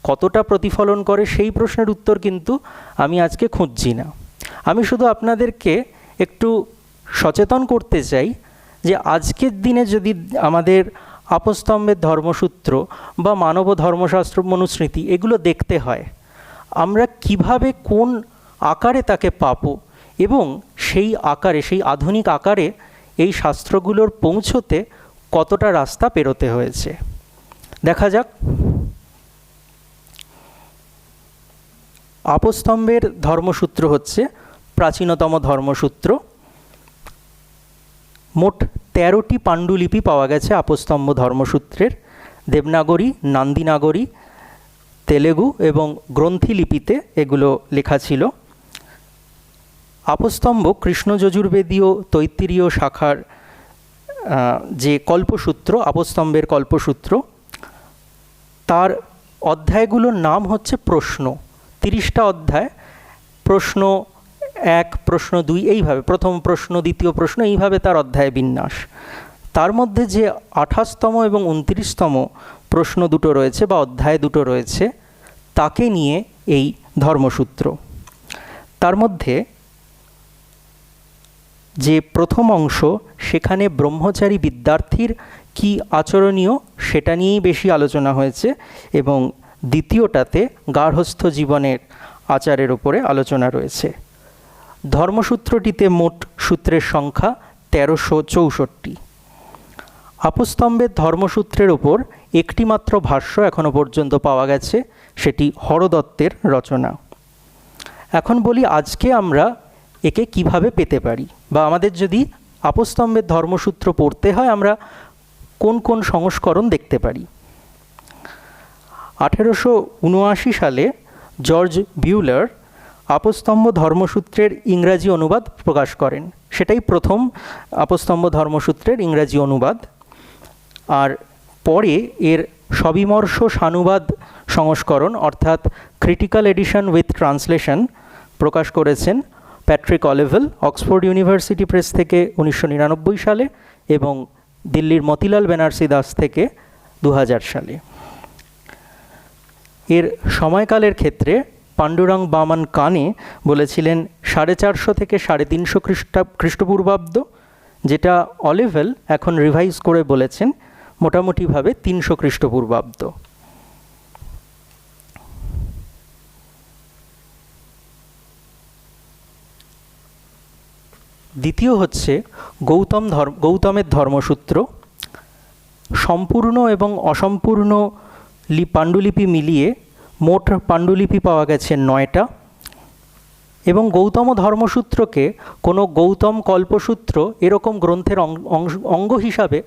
কতটা প্রতিফলন করে সেই প্রশ্নের উত্তর কিন্তু আমি আজকে খুঁজছি না। আমি শুধু আপনাদেরকে একটু সচেতন করতে চাই যে আজকের দিনে যদি আমাদের আপস্তম্ভের ধর্মসূত্র বা মানব ধর্মশাস্ত্র মনুস্মৃতি এগুলো দেখতে হয়, আমরা কিভাবে কোন আকারে তাকে পাবো এবং সেই আকারে, সেই আধুনিক আকারে এই শাস্ত্রগুলোর পৌঁছতে কতটা রাস্তা পেরোতে হয়েছে দেখা যাক। আপস্তম্ভের ধর্মসূত্র হচ্ছে প্রাচীনতম ধর্মসূত্র। মোট 13টি পাণ্ডুলিপি পাওয়া গেছে আপস্তম্ভ ধর্মসূত্রের। দেবনাগরী, নান্দিনাগরী, তেলেগু এবং গ্রন্থি লিপিতে এগুলো লেখা ছিল। আপস্তম্ভ কৃষ্ণ যজুর্বেদীয় তৈত্তিরীয় শাখার যে কল্পসূত্র, আপস্তম্ভের কল্পসূত্র, তার অধ্যায়গুলোর নাম হচ্ছে প্রশ্ন। 30টা অধ্যায়, প্রশ্ন 1, প্রশ্ন 2, এইভাবে প্রথম প্রশ্ন, দ্বিতীয় প্রশ্ন, এইভাবে তার অধ্যায় বিন্যাস। তার মধ্যে যে 28তম এবং 29তম প্রশ্ন দুটো রয়েছে বা অধ্যায় দুটো রয়েছে, তাকে নিয়ে এই ধর্মসূত্র। তার মধ্যে যে প্রথম অংশ, সেখানে ব্রহ্মচারী বিদ্যার্থীর কি আচরণীয় সেটা নিয়েই বেশি আলোচনা হয়েছে, এবং দ্বিতীয়টাতে গার্হস্থ্য জীবনের আচারের উপরে আলোচনা রয়েছে। ধর্মসূত্রটিতে মোট সূত্রের সংখ্যা 1364। আপস্তম্ভের ধর্মসূত্রের ওপর একটি মাত্র ভাষ্য এখনো পর্যন্ত পাওয়া গেছে, সেটি হরদত্তের রচনা। এখন বলি আজকে আমরা একে কিভাবে পেতে পারি, বা আমাদের যদি আপস্তম্ভের ধর্মসূত্র পড়তে হয় আমরা কোন কোন সংস্করণ দেখতে পারি। 1879 সালে জর্জ বিউলার আপস্তম্ভ ধর্মসূত্রের ইংরাজি অনুবাদ প্রকাশ করেন। সেটাই প্রথম আপস্তম্ভ ধর্মসূত্রের ইংরাজি অনুবাদ। আর পরে এর সবিমর্শ সানুবাদ সংস্করণ অর্থাৎ ক্রিটিক্যাল এডিশন উইথ ট্রান্সলেশন প্রকাশ করেছেন প্যাট্রিক অলিভেল, অক্সফোর্ড ইউনিভার্সিটি প্রেস থেকে 1999 সালে এবং দিল্লির মতিলাল বেনারসি দাস থেকে 2000 সালে। এর সময়কালের ক্ষেত্রে পাণ্ডুরং বামন কানে বলেছিলেন 450 থেকে 350 খ্রিস্টপূর্বাব্দ, যেটা অলিভেল এখন রিভাইজ করে বলেছেন মোটামুটিভাবে 300 খ্রিস্টপূর্বাব্দ। দ্বিতীয় হচ্ছে গৌতমের ধর্মসূত্র। সম্পূর্ণ এবং অসম্পূর্ণ পাণ্ডুলিপি মিলিয়ে মোট পাণ্ডুলিপি পাওয়া গেছে 9টা এবং গৌতম ধর্মসূত্রকে কোনো গৌতম কল্পসূত্র এরকম গ্রন্থের অঙ্গ হিসাবে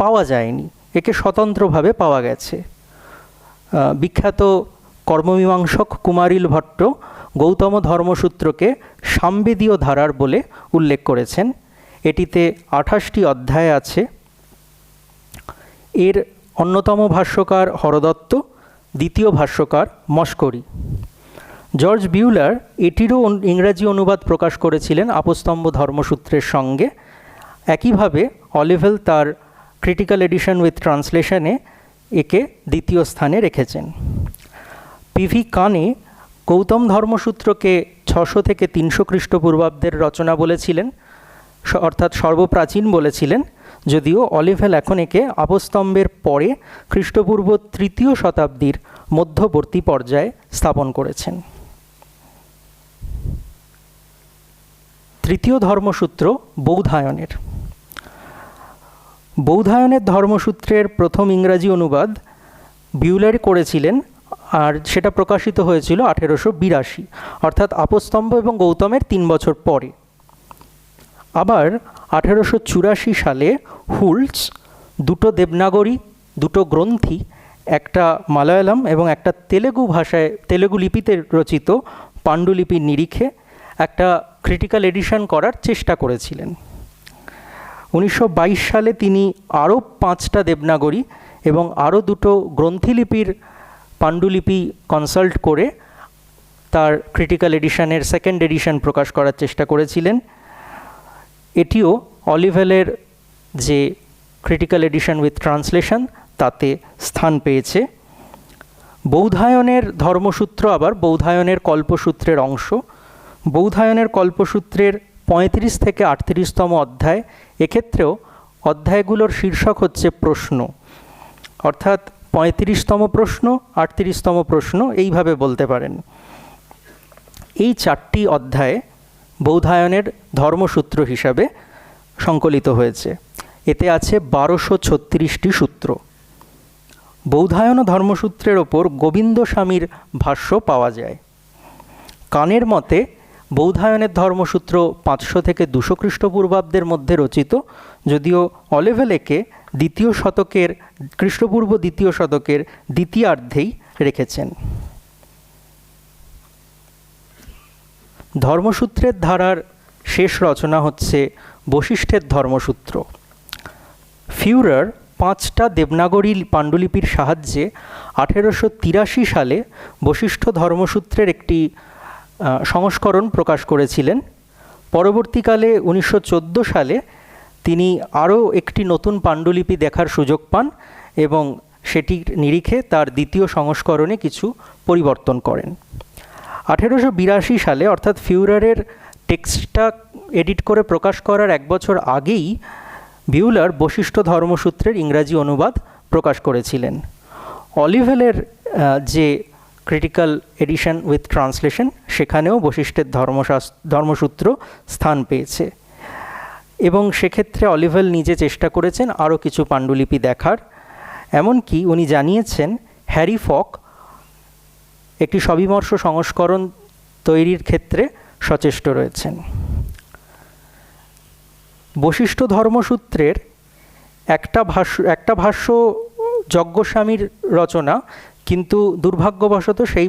পাওয়া যায়নি, একে স্বতন্ত্রভাবে পাওয়া গেছে। বিখ্যাত কর্মমীমাংসক কুমারিল ভট্ট গৌতম ধর্মসূত্রকে সামবেদীয় ধারার বলে উল্লেখ করেছেন। এটিতে 28টি অধ্যায় আছে। এর অন্যতম ভাষ্যকার হরদত্ত, দ্বিতীয় ভাষ্যকার মস্করি। জর্জ বিউলার এটিরও ইংরাজি অনুবাদ প্রকাশ করেছিলেন আপস্তম্ভ ধর্মসূত্রের সঙ্গে। একইভাবে অলিভেল তার ক্রিটিক্যাল এডিশন উইথ ট্রান্সলেশনে একে দ্বিতীয় স্থানে রেখেছেন। পিভি কানে গৌতম ধর্মসূত্রকে 600 থেকে 300 খ্রিস্টপূর্বাব্দের রচনা বলেছিলেন, অর্থাৎ সর্বপ্রাচীন বলেছিলেন, যদিও অলিভেল এখন একে আপস্তম্ভের পরে খ্রিস্টপূর্ব 3য় শতাব্দীর মধ্যবর্তী পর্যায়ে স্থাপন করেছেন। তৃতীয় ধর্মসূত্র বৌধায়নের। বৌধায়নের ধর্মসূত্রের প্রথম ইংরাজি অনুবাদ বিউলার করেছিলেন, আর সেটা প্রকাশিত হয়েছিল 1882, অর্থাৎ আপস্তম্ভ এবং গৌতমের 3 বছর পরে। আবার 1884 সালে হুলস দুটো দেবনাগরী, দুটো গ্রন্থি, একটা মালয়ালম এবং একটা তেলেগু লিপিতে রচিত পাণ্ডুলিপির নিরিখে একটা ক্রিটিক্যাল এডিশন করার চেষ্টা করেছিলেন। 1922 সালে তিনি আরও 5টা দেবনাগরী এবং আরও 2টো গ্রন্থিলিপির পাণ্ডুলিপি কনসাল্ট করে তার ক্রিটিক্যাল এডিশনের সেকেন্ড এডিশন প্রকাশ করার চেষ্টা করেছিলেন। এটিও অলিভেলের যে ক্রিটিক্যাল এডিশন উইথ ট্রান্সলেশন তাতে স্থান পেয়েছে। বৌধায়নের ধর্মসূত্র আবার বৌধায়নের কল্পসূত্রের অংশ। বৌধায়নের কল্পসূত্রের 35 থেকে 38তম অধ্যায়, এক্ষেত্রেও অধ্যায়গুলোর শীর্ষক হচ্ছে প্রশ্ন, অর্থাৎ 35তম প্রশ্ন, 38তম প্রশ্ন, এইভাবে বলতে পারেন। এই 4টি অধ্যায় বৌধায়নের ধর্মসূত্র হিসাবে সংকলিত হয়েছে। এতে আছে 1236টি সূত্র। বৌধায়ন ধর্মসূত্রের ওপর গোবিন্দ স্বামীর ভাষ্য পাওয়া যায়। কানের মতে বৌধায়নের ধর্মসূত্র 500 থেকে 200 খ্রিস্টপূর্বাব্দের মধ্যে রচিত, যদিও অলিভেল একে খ্রিস্টপূর্ব 2য় শতকের দ্বিতীয়ার্ধেই রেখেছেন। ধর্মসূত্রের ধারার শেষ রচনা হচ্ছে বশিষ্ঠের ধর্মসূত্র। ফিউরার 5টা দেবনাগরী পাণ্ডুলিপির সাহায্যে 1883 সালে বশিষ্ঠ ধর্মসূত্রের একটি সংস্করণ প্রকাশ করেছিলেন। পরবর্তীকালে 1914 সালে তিনি আরও একটি নতুন পাণ্ডুলিপি দেখার সুযোগ পান এবং সেটির নিরিখে তার দ্বিতীয় সংস্করণে কিছু পরিবর্তন করেন। 1882 সালে, অর্থাৎ ফিউরারের টেক্সটটা এডিট করে প্রকাশ করার 1 বছর আগেই বিউলার বশিষ্ঠ ধর্মসূত্রের ইংরাজি অনুবাদ প্রকাশ করেছিলেন। অলিভেলের যে ক্রিটিক্যাল এডিশন উইথ ট্রান্সলেশন, সেখানেও বশিষ্ঠের ধর্মসূত্র স্থান পেয়েছে এবং সেক্ষেত্রে অলিভেল নিজে চেষ্টা করেছেন আরও কিছু পাণ্ডুলিপি দেখার। এমনকি উনি জানিয়েছেন হ্যারি ফক একটি সবিমর্শ সংস্করণ তৈরির ক্ষেত্রে সচেষ্ট রয়েছেন। বশিষ্ঠ ধর্মসূত্রের একটা ভাষ্য যজ্ঞস্বামীর রচনা, কিন্তু দুর্ভাগ্যবশত সেই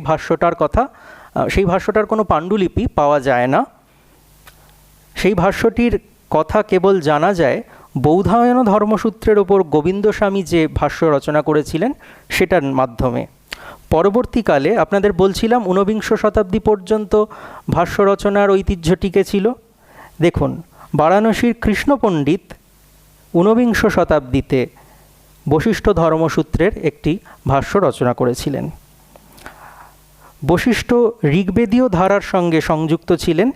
ভাষ্যটার কোনো পাণ্ডুলিপি পাওয়া যায় না। সেই ভাষ্যটির কথা কেবল জানা যায় বৌধায়ন ধর্মসূত্রের ওপর গোবিন্দস্বামী যে ভাষ্য রচনা করেছিলেন সেটার মাধ্যমে। পরবর্তীকালে আপনাদের বলছিলাম ঊনবিংশ শতাব্দী পর্যন্ত ভাষ্য রচনার ঐতিহ্য টিকেছিল। দেখুন, বারাণসীর কৃষ্ণ পণ্ডিত ঊনবিংশ শতাব্দীতে বশিষ্ঠ ধর্মসূত্রের একটি ভাষ্য রচনা করেছিলেন। বশিষ্ঠ ঋগ্বেদীয় ধারার সঙ্গে সংযুক্ত ছিলেন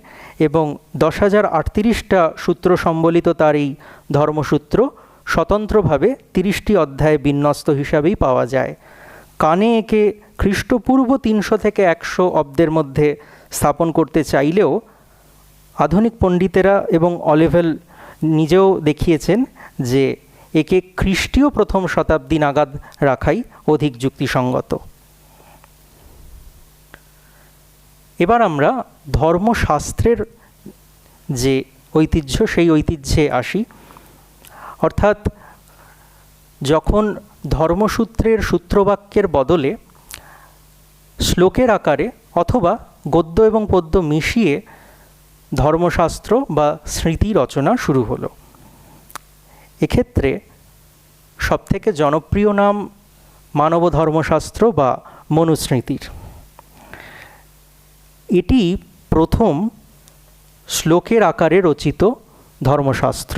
এবং 10,038টা সূত্র সম্বলিত তার এই ধর্মসূত্র স্বতন্ত্রভাবে 30টি অধ্যায়ে বিন্যস্ত হিসাবেই পাওয়া যায়। কানে একে খ্রিস্টপূর্ব 300 থেকে 100 অব্দের মধ্যে স্থাপন করতে চাইলেও আধুনিক পণ্ডিতেরা এবং অলিভেল নিজেও দেখিয়েছেন যে একে খ্রিস্টীয় প্রথম শতাব্দী নাগাদ রাখাই অধিক যুক্তিসঙ্গত। এবার আমরা ধর্মশাস্ত্রের যে ঐতিহ্য সেই ঐতিহ্যে আসি। অর্থাৎ যখন ধর্মসূত্রের সূত্রবাক্যের বদলে শ্লোকের আকারে অথবা গদ্য এবং পদ্য মিশিয়ে ধর্মশাস্ত্র বা স্মৃতি রচনা শুরু হলো। এক্ষেত্রে সবথেকে জনপ্রিয় নাম মানব ধর্মশাস্ত্র বা মনুস্মৃতির। এটি প্রথম শ্লোকের আকারে রচিত ধর্মশাস্ত্র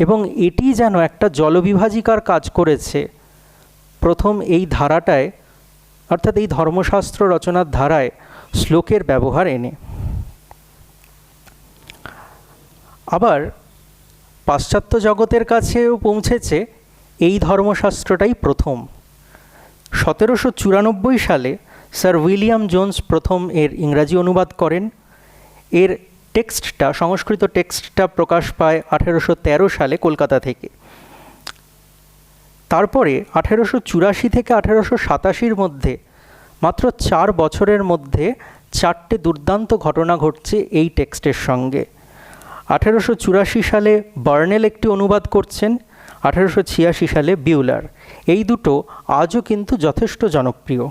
এবং এটি যেন একটা জলবিভাজিকার কাজ করেছে প্রথম এই ধারাটায়, অর্থাৎ এই ধর্মশাস্ত্র রচনার ধারায় শ্লোকের ব্যবহার এনে। আবার পাশ্চাত্য জগতের কাছেও পৌঁছেছে এই ধর্মশাস্ত্রটাই প্রথম। 1794 সালে স্যার উইলিয়াম জোন্স প্রথম এর ইংরাজি অনুবাদ করেন। এর টেক্সটটা, সংস্কৃত টেক্সটটা প্রকাশ পায় 1813 সালে কলকাতা থেকে। তারপরে 1884 থেকে 1887 মধ্যে মাত্র 4 বছরের মধ্যে 4টে দুর্দান্ত ঘটনা ঘটছে এই টেক্সটের সঙ্গে। 1884 সালে বার্নেল একটি অনুবাদ করছেন, 1886 সালে বিউলার। এই দুটো আজও কিন্তু যথেষ্ট জনপ্রিয়।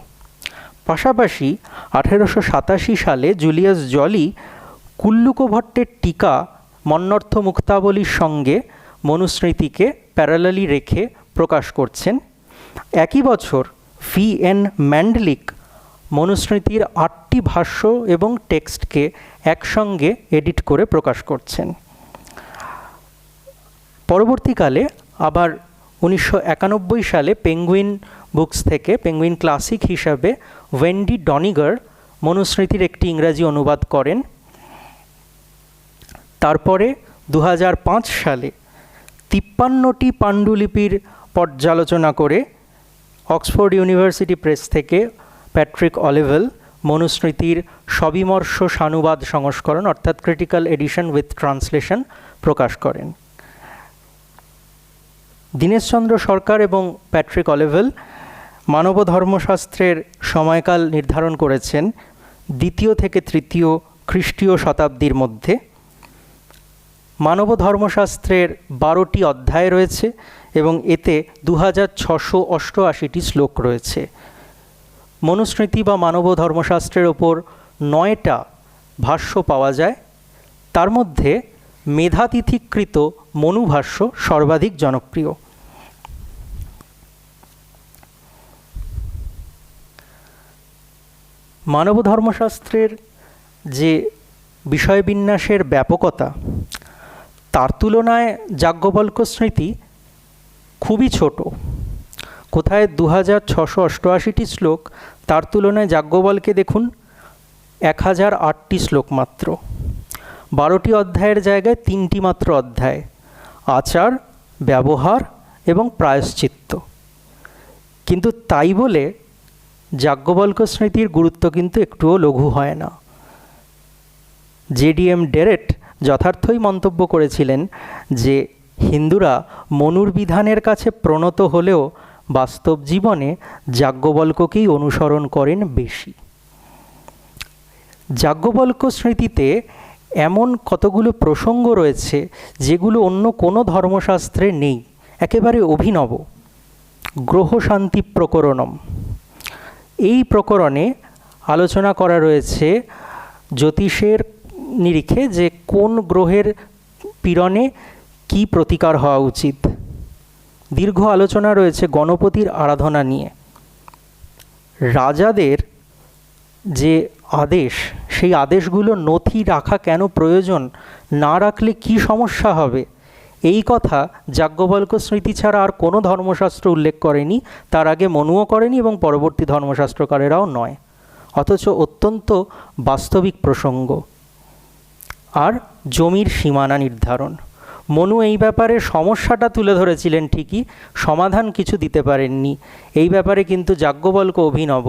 পাশাপাশি 1887 সালে জুলিয়াস জলি কুল্লুক ভট্টের টিকা মন্নর্থ মুক্তাবলীর সঙ্গে মনুস্মৃতিকে প্যারালালি রেখে প্রকাশ করছেন। একই বছর VN ম্যান্ডলিক মনুস্মৃতির 8টি ভাষ্য এবং টেক্সটকে একসঙ্গে এডিট করে প্রকাশ করছেন। পরবর্তীকালে আবার 1991 সালে পেঙ্গুইন বুকস থেকে, পেঙ্গুইন ক্লাসিক হিসাবে ওয়েন্ডি ডনিগার মনুস্মৃতির একটি ইংরাজি অনুবাদ করেন। তারপরে 2005 সালে 53টি পাণ্ডুলিপির পর্যালোচনা করে অক্সফোর্ড ইউনিভার্সিটি প্রেস থেকে প্যাট্রিক অলিভেল মনুস্মৃতির সবিমর্শ সানুবাদ সংস্করণ অর্থাৎ ক্রিটিক্যাল এডিশন উইথ ট্রান্সলেশন প্রকাশ করেন। দীনেশচন্দ্র সরকার এবং প্যাট্রিক অলিভেল মানব ধর্মশাস্ত্রের সময়কাল নির্ধারণ করেছেন 2য় থেকে 3য় খ্রিস্টীয় শতাব্দীর মধ্যে। মানব ধর্মশাস্ত্রের 12টি অধ্যায় রয়েছে এবং এতে 2688টি শ্লোক রয়েছে। মনুস্মৃতি বা মানব ধর্মশাস্ত্রের ওপর 9টা ভাষ্য পাওয়া যায়। তার মধ্যে মেধাতিথিকৃত মনুভাষ্য সর্বাধিক জনপ্রিয়। মানব ধর্মশাস্ত্রের যে বিষয়বিন্যাসের ব্যাপকতা, তার তুলনায় যাজ্ঞবল্ক্য স্মৃতি খুবই ছোট। কোথায় 2688টি শ্লোক, তার তুলনায় যাজ্ঞবল্কে দেখুন 1008টি শ্লোক মাত্র। 12টি অধ্যায়ের জায়গায় 3টি মাত্র অধ্যায়, আচার, ব্যবহার এবং প্রায়শ্চিত্ত। কিন্তু তাই বলে যাজ্ঞবল্ক্য স্মৃতির গুরুত্ব কিন্তু একটুও লঘু হয় না। JDM ডেরেট যথার্থই মন্তব্য করেছিলেন যে হিন্দুরা মনুর বিধানের কাছে প্রণত হলেও বাস্তব জীবনে যাজ্ঞবল্ক্যকেই অনুসরণ করেন বেশি। যাজ্ঞবল্ক্য স্মৃতিতে এমন কতগুলো প্রসঙ্গ রয়েছে যেগুলো অন্য কোনো ধর্মশাস্ত্রে নেই, একেবারে অভিনব। গ্রহ শান্তি প্রকরণম, এই প্রকরণে আলোচনা করা রয়েছে জ্যোতিষের নিরিখে যে কোন গ্রহের পীড়নে কি প্রতিকার হওয়া উচিত। দীর্ঘ আলোচনা রয়েছে গণপতির আরাধনা নিয়ে। রাজাদের যে আদেশ, সেই আদেশগুলো নথি রাখা কেন প্রয়োজন, না রাখলে কি সমস্যা হবে, এই কথা যাজ্ঞবল্ক্য স্মৃতি ছাড়া আর কোনো ধর্মশাস্ত্র উল্লেখ করেনি, তার আগে মনুও করেনি এবং পরবর্তী ধর্মশাস্ত্রকারেরাও নয়। অথচ অত্যন্ত বাস্তবিক প্রসঙ্গ। আর জমির সীমানা নির্ধারণ, মনু এই ব্যাপারে সমস্যাটা তুলে ধরেছিলেন ঠিকই, সমাধান কিছু দিতে পারেননি। এই ব্যাপারে কিন্তু যাজ্ঞবল্ক্য অভিনব।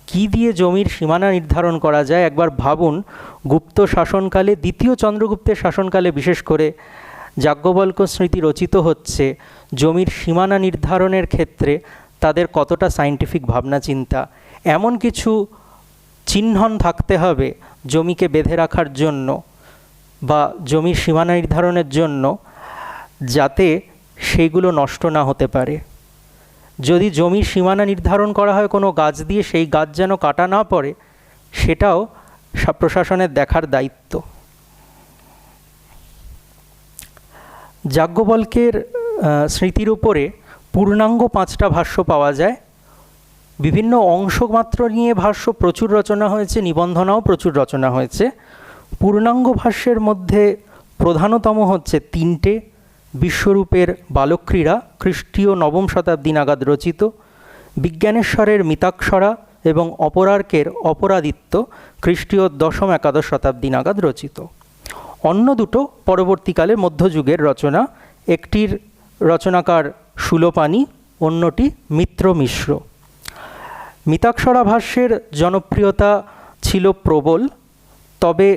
কি দিয়ে জমির সীমানা নির্ধারণ করা যায় একবার ভাবুন। গুপ্ত শাসনকালে, দ্বিতীয় চন্দ্রগুপ্তের শাসনকালে বিশেষ করে যাজ্ঞবল্ক্য স্মৃতি রচিত হচ্ছে, জমির সীমানা নির্ধারণের ক্ষেত্রে তাদের কতটা সায়েন্টিফিক ভাবনা চিন্তা। এমন কিছু চিহ্ন থাকতে হবে জমিকে বেঁধে রাখার জন্য বা জমির সীমানা নির্ধারণের জন্য, যাতে সেইগুলো নষ্ট না হতে পারে। যদি জমির সীমানা নির্ধারণ করা হয় কোনো গাছ দিয়ে, সেই গাছ যেন কাটা না পড়ে, সেটাও প্রশাসনের দেখার দায়িত্ব। যাজ্ঞবল্ক্যের স্মৃতির উপরে পূর্ণাঙ্গ 5টা ভাষ্য পাওয়া যায়। বিভিন্ন অংশ মাত্র নিয়ে ভাষ্য প্রচুর রচনা হয়েছে, নিবন্ধনাও প্রচুর রচনা হয়েছে। পূর্ণাঙ্গ ভাষ্যের মধ্যে প্রধানতম হচ্ছে 3টে। বিশ্বরূপের বালক্রীড়া খ্রিস্টীয় 9ম শতাব্দী নাগাদ রচিত, বিজ্ঞানেশ্বরের মিতাক্ষরা এবং অপরার্কের অপরাদিত্য খ্রিস্টীয় 10ম-11শ শতাব্দী নাগাদ রচিত। অন্য দুটো পরবর্তীকালে মধ্যযুগের রচনা, একটির রচনাকার শূলপাণি, অন্যটি মিত্র মিশ্র। মিতাক্ষরা ভাষ্যের জনপ্রিয়তা ছিল প্রবল, তবে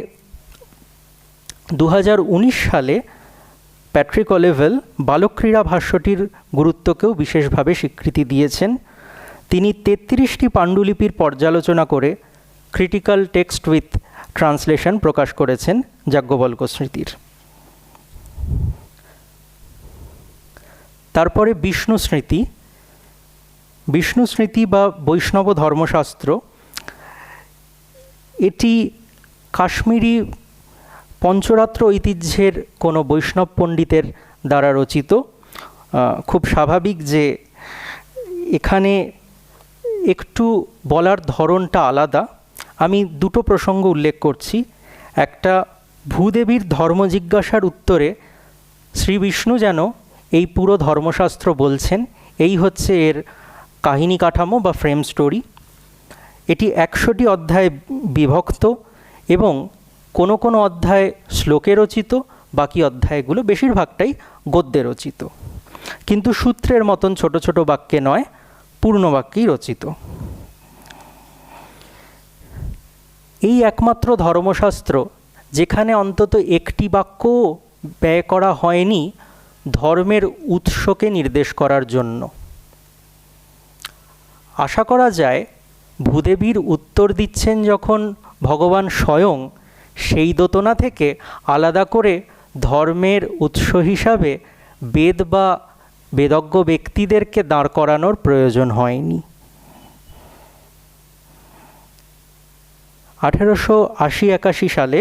2019 সালে প্যাট্রিক অলিভেল বালক্রীড়া ভাষ্যটির গুরুত্বকেও বিশেষভাবে স্বীকৃতি দিয়েছেন। তিনি 33টি পাণ্ডুলিপির পর্যালোচনা করে ক্রিটিক্যাল টেক্সট উইথ ট্রান্সলেশন প্রকাশ করেছেন যাজ্ঞবল্ক্য স্মৃতির। তারপরে বিষ্ণু স্মৃতি। বিষ্ণু স্মৃতি বা বৈষ্ণব ধর্মশাস্ত্র, এটি কাশ্মীরি পঞ্চরাত্র ঐতিহ্যের কোনো বৈষ্ণব পণ্ডিতের দ্বারা রচিত। খুব স্বাভাবিক যে এখানে একটু বলার ধরনটা আলাদা। আমি দুটো প্রসঙ্গ উল্লেখ করছি। একটা, ভূদেবীর ধর্ম জিজ্ঞাসার উত্তরে শ্রী বিষ্ণু যেন এই পুরো ধর্মশাস্ত্র বলছেন, এই হচ্ছে এর কাহিনী কাঠামো বা ফ্রেম স্টোরি। এটি 100টি অধ্যায়ে বিভক্ত এবং কোনো কোনো অধ্যায় শ্লোকে রচিত, বাকি অধ্যায়গুলো বেশিরভাগটাই গদ্যে রচিত, কিন্তু সূত্রের মতন ছোট ছোট বাক্যে নয়, পূর্ণ বাক্যেই রচিত। এই একমাত্র ধর্মশাস্ত্র যেখানে অন্তত একটি বাক্যও ব্যয় করা হয়নি ধর্মের উৎসকে নির্দেশ করার জন্য। আশা করা যায় ভূদেবীর উত্তর দিচ্ছেন যখন ভগবান স্বয়ং, সেই দোতনা থেকে আলাদা করে ধর্মের উৎস হিসাবে বেদ বা বেদজ্ঞ ব্যক্তিদেরকে দাঁড় করানোর প্রয়োজন হয়নি। 1880-81 সালে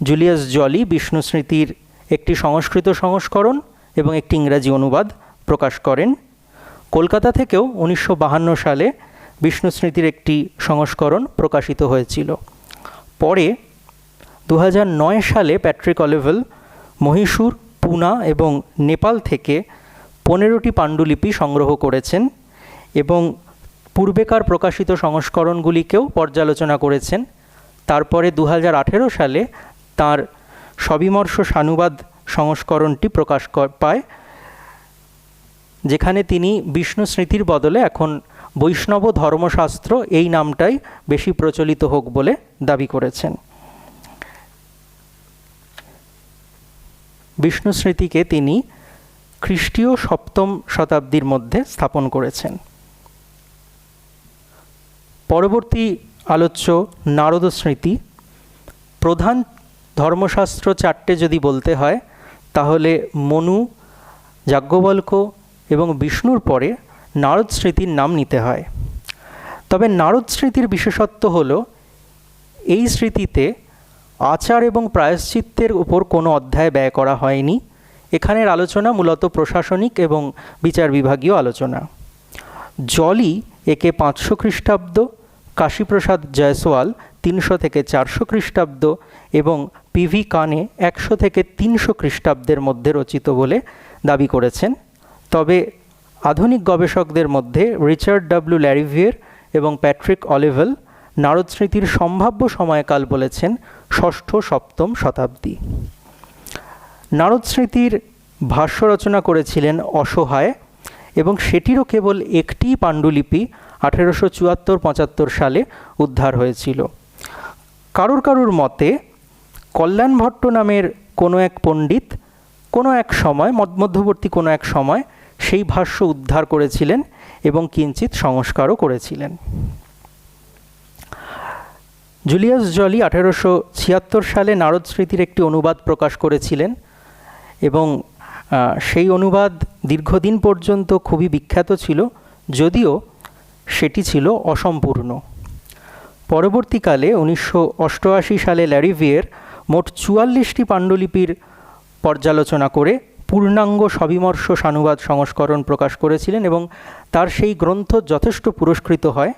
জুলিয়াস জলি বিষ্ণু স্মৃতির একটি সংস্কৃত সংস্করণ এবং একটি ইংরাজি অনুবাদ প্রকাশ করেন। কলকাতা থেকেও 1952 সালে বিষ্ণু স্মৃতির একটি সংস্করণ প্রকাশিত হয়েছিল। পরে 2009 সালে প্যাট্রিক অলিভেল মহীশূর, পুনা এবং নেপাল থেকে 15টি পাণ্ডুলিপি সংগ্রহ করেছেন এবং পূর্বেকার প্রকাশিত সংস্করণগুলিকেও পর্যালোচনা করেছেন। তারপরে 2018 সালে তাঁর সবিমর্শ সানুবাদ সংস্করণটি প্রকাশ পায়, যেখানে তিনি বিষ্ণু স্মৃতির বদলে এখন বৈষ্ণব ধর্মশাস্ত্র এই নামটাই বেশি প্রচলিত হোক বলে দাবি করেছেন। বিষ্ণু স্মৃতিকে তিনি খ্রিস্টীয় 7ম শতাব্দীর মধ্যে স্থাপন করেছেন। পরবর্তী আলোচ্য নারদ স্মৃতি। প্রধান ধর্মশাস্ত্র চারটে যদি বলতে হয় তাহলে মনু, যাজ্ঞবল্ক্য এবং বিষ্ণুর পরে নারদ স্মৃতির নাম নিতে হয়। তবে নারদ স্মৃতির বিশেষত্ব হলো এই স্মৃতিতে আচার এবং প্রায়শ্চিত্তের উপর কোনো অধ্যায় ব্যয় করা হয়নি। এখানের আলোচনা মূলত প্রশাসনিক এবং বিচার বিভাগীয় আলোচনা। জলি একে 500 খ্রিস্টাব্দ, কাশীপ্রসাদ জয়সওয়াল 300 থেকে 400 খ্রিস্টাব্দ এবং পিভি কানে 100 থেকে 300 খ্রিস্টাব্দের মধ্যে রচিত বলে দাবি করেছেন। তবে আধুনিক গবেষকদের মধ্যে রিচার্ড ডব্লিউ ল্যারিভিয়ের এবং প্যাট্রিক অলিভেল নারদ স্মৃতির সম্ভাব্য সময়কাল বলেছেন 6ষ্ঠ-7ম শতাব্দী। নারদ স্মৃতির ভাষ্য রচনা করেছিলেন অসহায় এবং সেটিরও কেবল একটি পাণ্ডুলিপি 1874-75 সালে উদ্ধার হয়েছিল। কারুর মতে কল্যাণ ভট্ট নামের কোনো এক পণ্ডিত কোনো এক সময় মধ্যবর্তী কোনো এক সময় সেই ভাষ্য উদ্ধার করেছিলেন এবং কিঞ্চিত সংস্কারও করেছিলেন। জুলিয়াস জলি 1876 সালে নারদ স্মৃতির একটি অনুবাদ প্রকাশ করেছিলেন এবং সেই অনুবাদ দীর্ঘদিন পর্যন্ত খুবই বিখ্যাত ছিল, যদিও সেটি ছিল অসম্পূর্ণ। পরবর্তীকালে 1988 সালে ল্যারিভিয়ের মোট 44টি পাণ্ডুলিপির পর্যালোচনা করে পূর্ণাঙ্গ সবিমর্শ সানুবাদ সংস্করণ প্রকাশ করেছিলেন এবং তার সেই গ্রন্থ যথেষ্ট পুরস্কৃত হয়।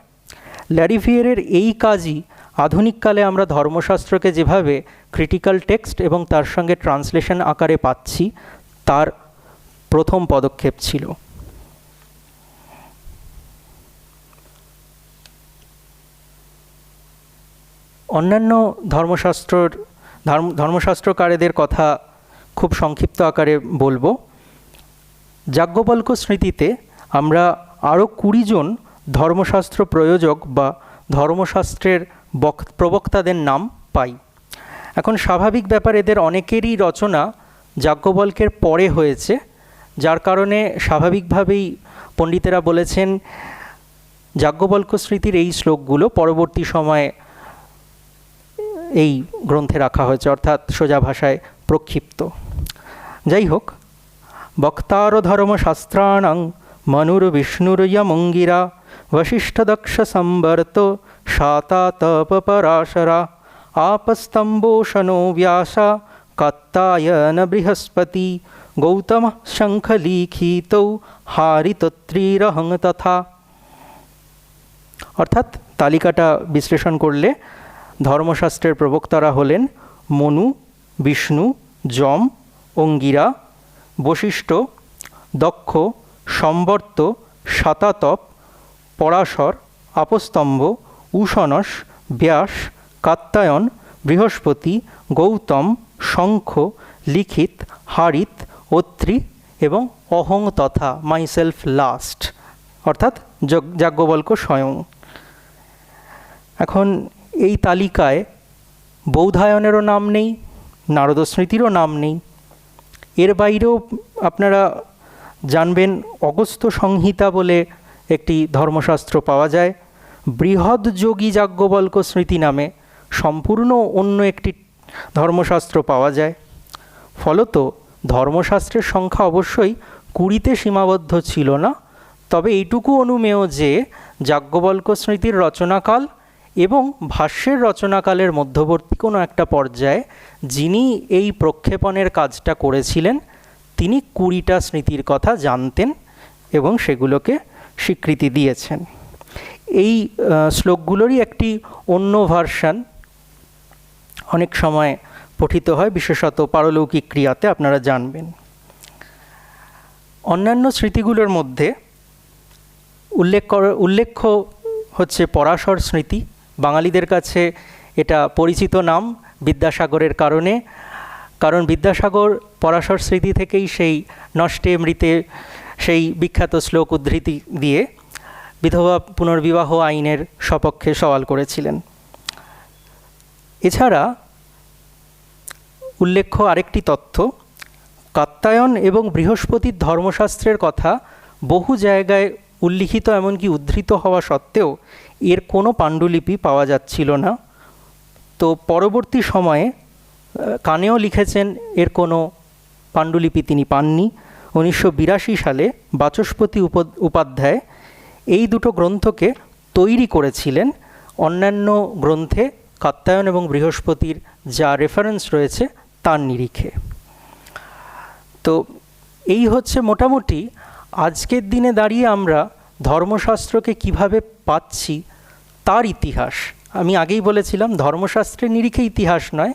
ল্যারিভিয়েরের এই কাজই আধুনিককালে আমরা ধর্মশাস্ত্রকে যেভাবে ক্রিটিক্যাল টেক্সট এবং তার সঙ্গে ট্রান্সলেশন আকারে পাচ্ছি তার প্রথম পদক্ষেপ ছিল। অন্যান্য ধর্মশাস্ত্রকারেদের কথা খুব সংক্ষিপ্ত আকারে বলবো। যাজ্ঞবল্ক্য স্মৃতিতে আমরা আরও 20 জন ধর্মশাস্ত্র প্রয়োজক বা ধর্মশাস্ত্রের প্রবক্তাদের নাম পাই। এখন স্বাভাবিক ব্যাপার, এদের অনেকেরই রচনা যাজ্ঞবল্ক্যের পরে হয়েছে, যার কারণে স্বাভাবিকভাবেই পণ্ডিতেরা বলেছেন যাজ্ঞবল্ক্য স্মৃতির এই শ্লোকগুলো পরবর্তী সময়ে এই গ্রন্থে রাখা হয়েছে, অর্থাৎ সোজা ভাষায় প্রক্ষিপ্ত। যাই হোক, বক্তার ধর্মশাস্ত্রাণং মনুর্বিষ্ণুর্যমঙ্গিরা বশিষ্ঠদক্ষ সম্বর্ত শাতা তপপরাশরা আপস্তম্ভোষণো ব্যাসা কাত্যায়ন বৃহস্পতি গৌতম শঙ্খলিখিতৌ হারিতত্রিরহং তথা। অর্থাৎ তালিকাটা বিশ্লেষণ করলে ধর্মশাস্ত্রের প্রবক্তারা হলেন মনু, বিষ্ণু, যম, অঙ্গিরা, বশিষ্ঠ, দক্ষ, সম্বর্ত, শাতাতপ, পরাশর, আপস্তম্ভ, উশনস, ব্যাস, কাত্যায়ন, বৃহস্পতি, গৌতম, শঙ্খ, লিখিত, হারিত, অত্রি এবং অহং তথা মাইসেলফ লাস্ট, অর্থাৎ যাজ্ঞবল্ক্য স্বয়ং। এখন এই তালিকায় বৌধায়নেরও নাম নেই, নারদ স্মৃতিরও নাম নেই। এর বাইরেও আপনারা জানবেন অগস্ত্য সংহিতা বলে একটি ধর্মশাস্ত্র পাওয়া যায়। বৃহৎ যোগী যাজ্ঞবল্ক্য স্মৃতি নামে সম্পূর্ণ অন্য একটি ধর্মশাস্ত্র পাওয়া যায়। ফলত ধর্মশাস্ত্রের সংখ্যা অবশ্যই 20তে সীমাবদ্ধ ছিল না, তবে এইটুকু অনুমেয় যে যাজ্ঞবল্ক্য স্মৃতির রচনাকাল এবং ভাষ্যের রচনাকালের মধ্যবর্তী কোনো একটা পর্যায়ে যিনি এই প্রক্ষেপণের কাজটা করেছিলেন তিনি 20টা স্মৃতির কথা জানতেন এবং সেগুলোকে স্বীকৃতি দিয়েছেন। এই শ্লোকগুলোরই একটি অন্য ভার্সান অনেক সময় পঠিত হয়, বিশেষত পারলৌকিক ক্রিয়াতে, আপনারা জানবেন। অন্যান্য স্মৃতিগুলোর মধ্যে উল্লেখ্য হচ্ছে পরাশর স্মৃতি। বাঙালিদের কাছে এটা পরিচিত নাম বিদ্যাসাগরের কারণে, কারণ বিদ্যাসাগর পরাশর স্মৃতি থেকেই সেই নষ্টে মৃতে সেই বিখ্যাত শ্লোক উদ্ধৃতি দিয়ে বিধবা পুনর্বিবাহ আইনের সপক্ষে সওয়াল করেছিলেন। এছাড়া উল্লেখ্য আরেকটি তথ্য, কাত্যায়ন এবং বৃহস্পতির ধর্মশাস্ত্রের কথা বহু জায়গায় উল্লিখিত এমনকি উদ্ধৃত হওয়া সত্ত্বেও এর কোনো পাণ্ডুলিপি পাওয়া যাচ্ছিল না। তো পরবর্তী সময়ে কানেও লিখেছেন, এর কোনো পাণ্ডুলিপি তিনি পাননি। 1982 সালে বাচস্পতি উপাধ্যায় এই দুটো গ্রন্থকে তৈরি করেছিলেন অন্যান্য গ্রন্থে কাত্যায়ন এবং বৃহস্পতির যা রেফারেন্স রয়েছে তার নিরিখে। তো এই হচ্ছে মোটামুটি আজকের দিনে দাঁড়িয়ে আমরা ধর্মশাস্ত্রকে কিভাবে পাচ্ছি তার ইতিহাস। আমি আগেই বলেছিলাম ধর্মশাস্ত্রের নিরিখে ইতিহাস নয়,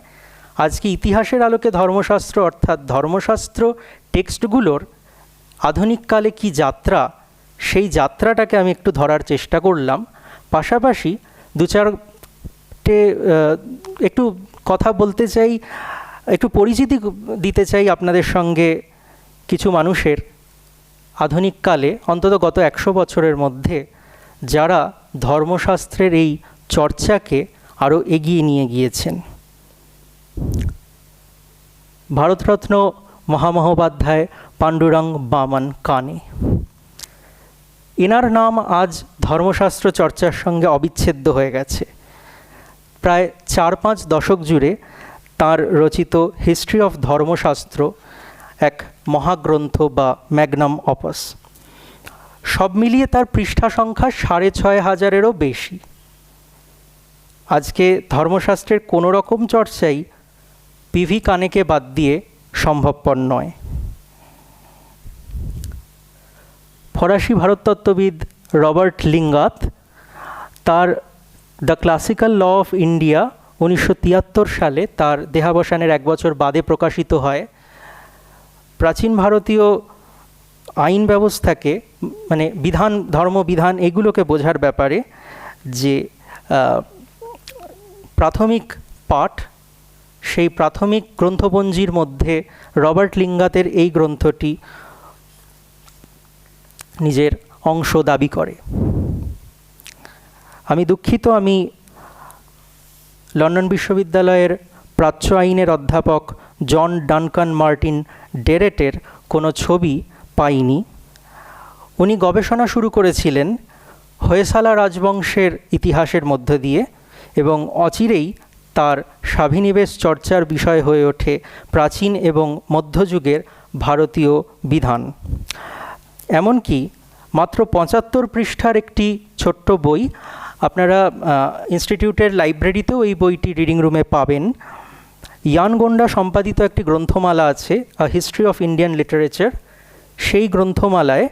আজকে ইতিহাসের আলোকে ধর্মশাস্ত্র, অর্থাৎ ধর্মশাস্ত্র টেক্সটগুলোর আধুনিককালে কি যাত্রা, সেই যাত্রাটাকে আমি একটু ধরার চেষ্টা করলাম। পাশাপাশি দু চারটে একটু কথা বলতে চাই, একটু পরিচিতি দিতে চাই আপনাদের সঙ্গে কিছু মানুষের, আধুনিককালে অন্তত গত 100 বছরের মধ্যে যারা ধর্মশাস্ত্রের এই চর্চাকে আরও এগিয়ে নিয়ে গিয়েছেন। ভারতরত্ন মহামহোপাধ্যায় পাণ্ডুরঙ্গ বামন কানে, এনার নাম আজ ধর্মশাস্ত্র চর্চার সঙ্গে অবিচ্ছেদ্য হয়ে গেছে। প্রায় 4-5 দশক জুড়ে তার রচিত হিস্ট্রি অফ ধর্মশাস্ত্র এক মহাগ্রন্থ বা ম্যাগনাম অপাস। সব মিলিয়ে তার পৃষ্ঠা সংখ্যা 6500-এরও বেশি। আজকে ধর্মশাস্ত্রের কোনো রকম চর্চাই পিভি কানেকে বাদ দিয়ে সম্ভবপর নয়। ফরাসি ভারততত্ত্ববিদ রবার্ট লিঙ্গাত তার the classical law of India 1973 সালে তার দেহাবসানের 1 বছর বাদে প্রকাশিত হয়। প্রাচীন ভারতীয় আইন ব্যবস্থাকে, মানে বিধান, ধর্মবিধান, এগুলোকে বোঝার ব্যাপারে যে প্রাথমিক পাঠ, সেই প্রাথমিক গ্রন্থপঞ্জির মধ্যে রবার্ট লিঙ্গাতের এই গ্রন্থটি নিজের অংশ দাবি করে। আমি দুঃখিত, আমি লন্ডন বিশ্ববিদ্যালয়ের প্রাচ্য আইনের অধ্যাপক জন ডানকান মার্টিন ডেরেটের কোনো ছবি পাইনি। উনি গবেষণা শুরু করেছিলেন হয়েসালা রাজবংশের ইতিহাসের মধ্য দিয়ে, এবং অচিরেই তার স্বাভিনিবেশ চর্চার বিষয় হয়ে ওঠে প্রাচীন এবং মধ্যযুগের ভারতীয় বিধান। এমনকি মাত্র 75 পৃষ্ঠার একটি ছোট্ট বই, আপনারা ইনস্টিটিউটের লাইব্রেরিতেও এই বইটি রিডিং রুমে পাবেন। ইয়ান গোন্ডা সম্পাদিত একটি গ্রন্থমালা আছে, আ হিস্ট্রি অফ ইন্ডিয়ান লিটারেচার। সেই গ্রন্থমালায়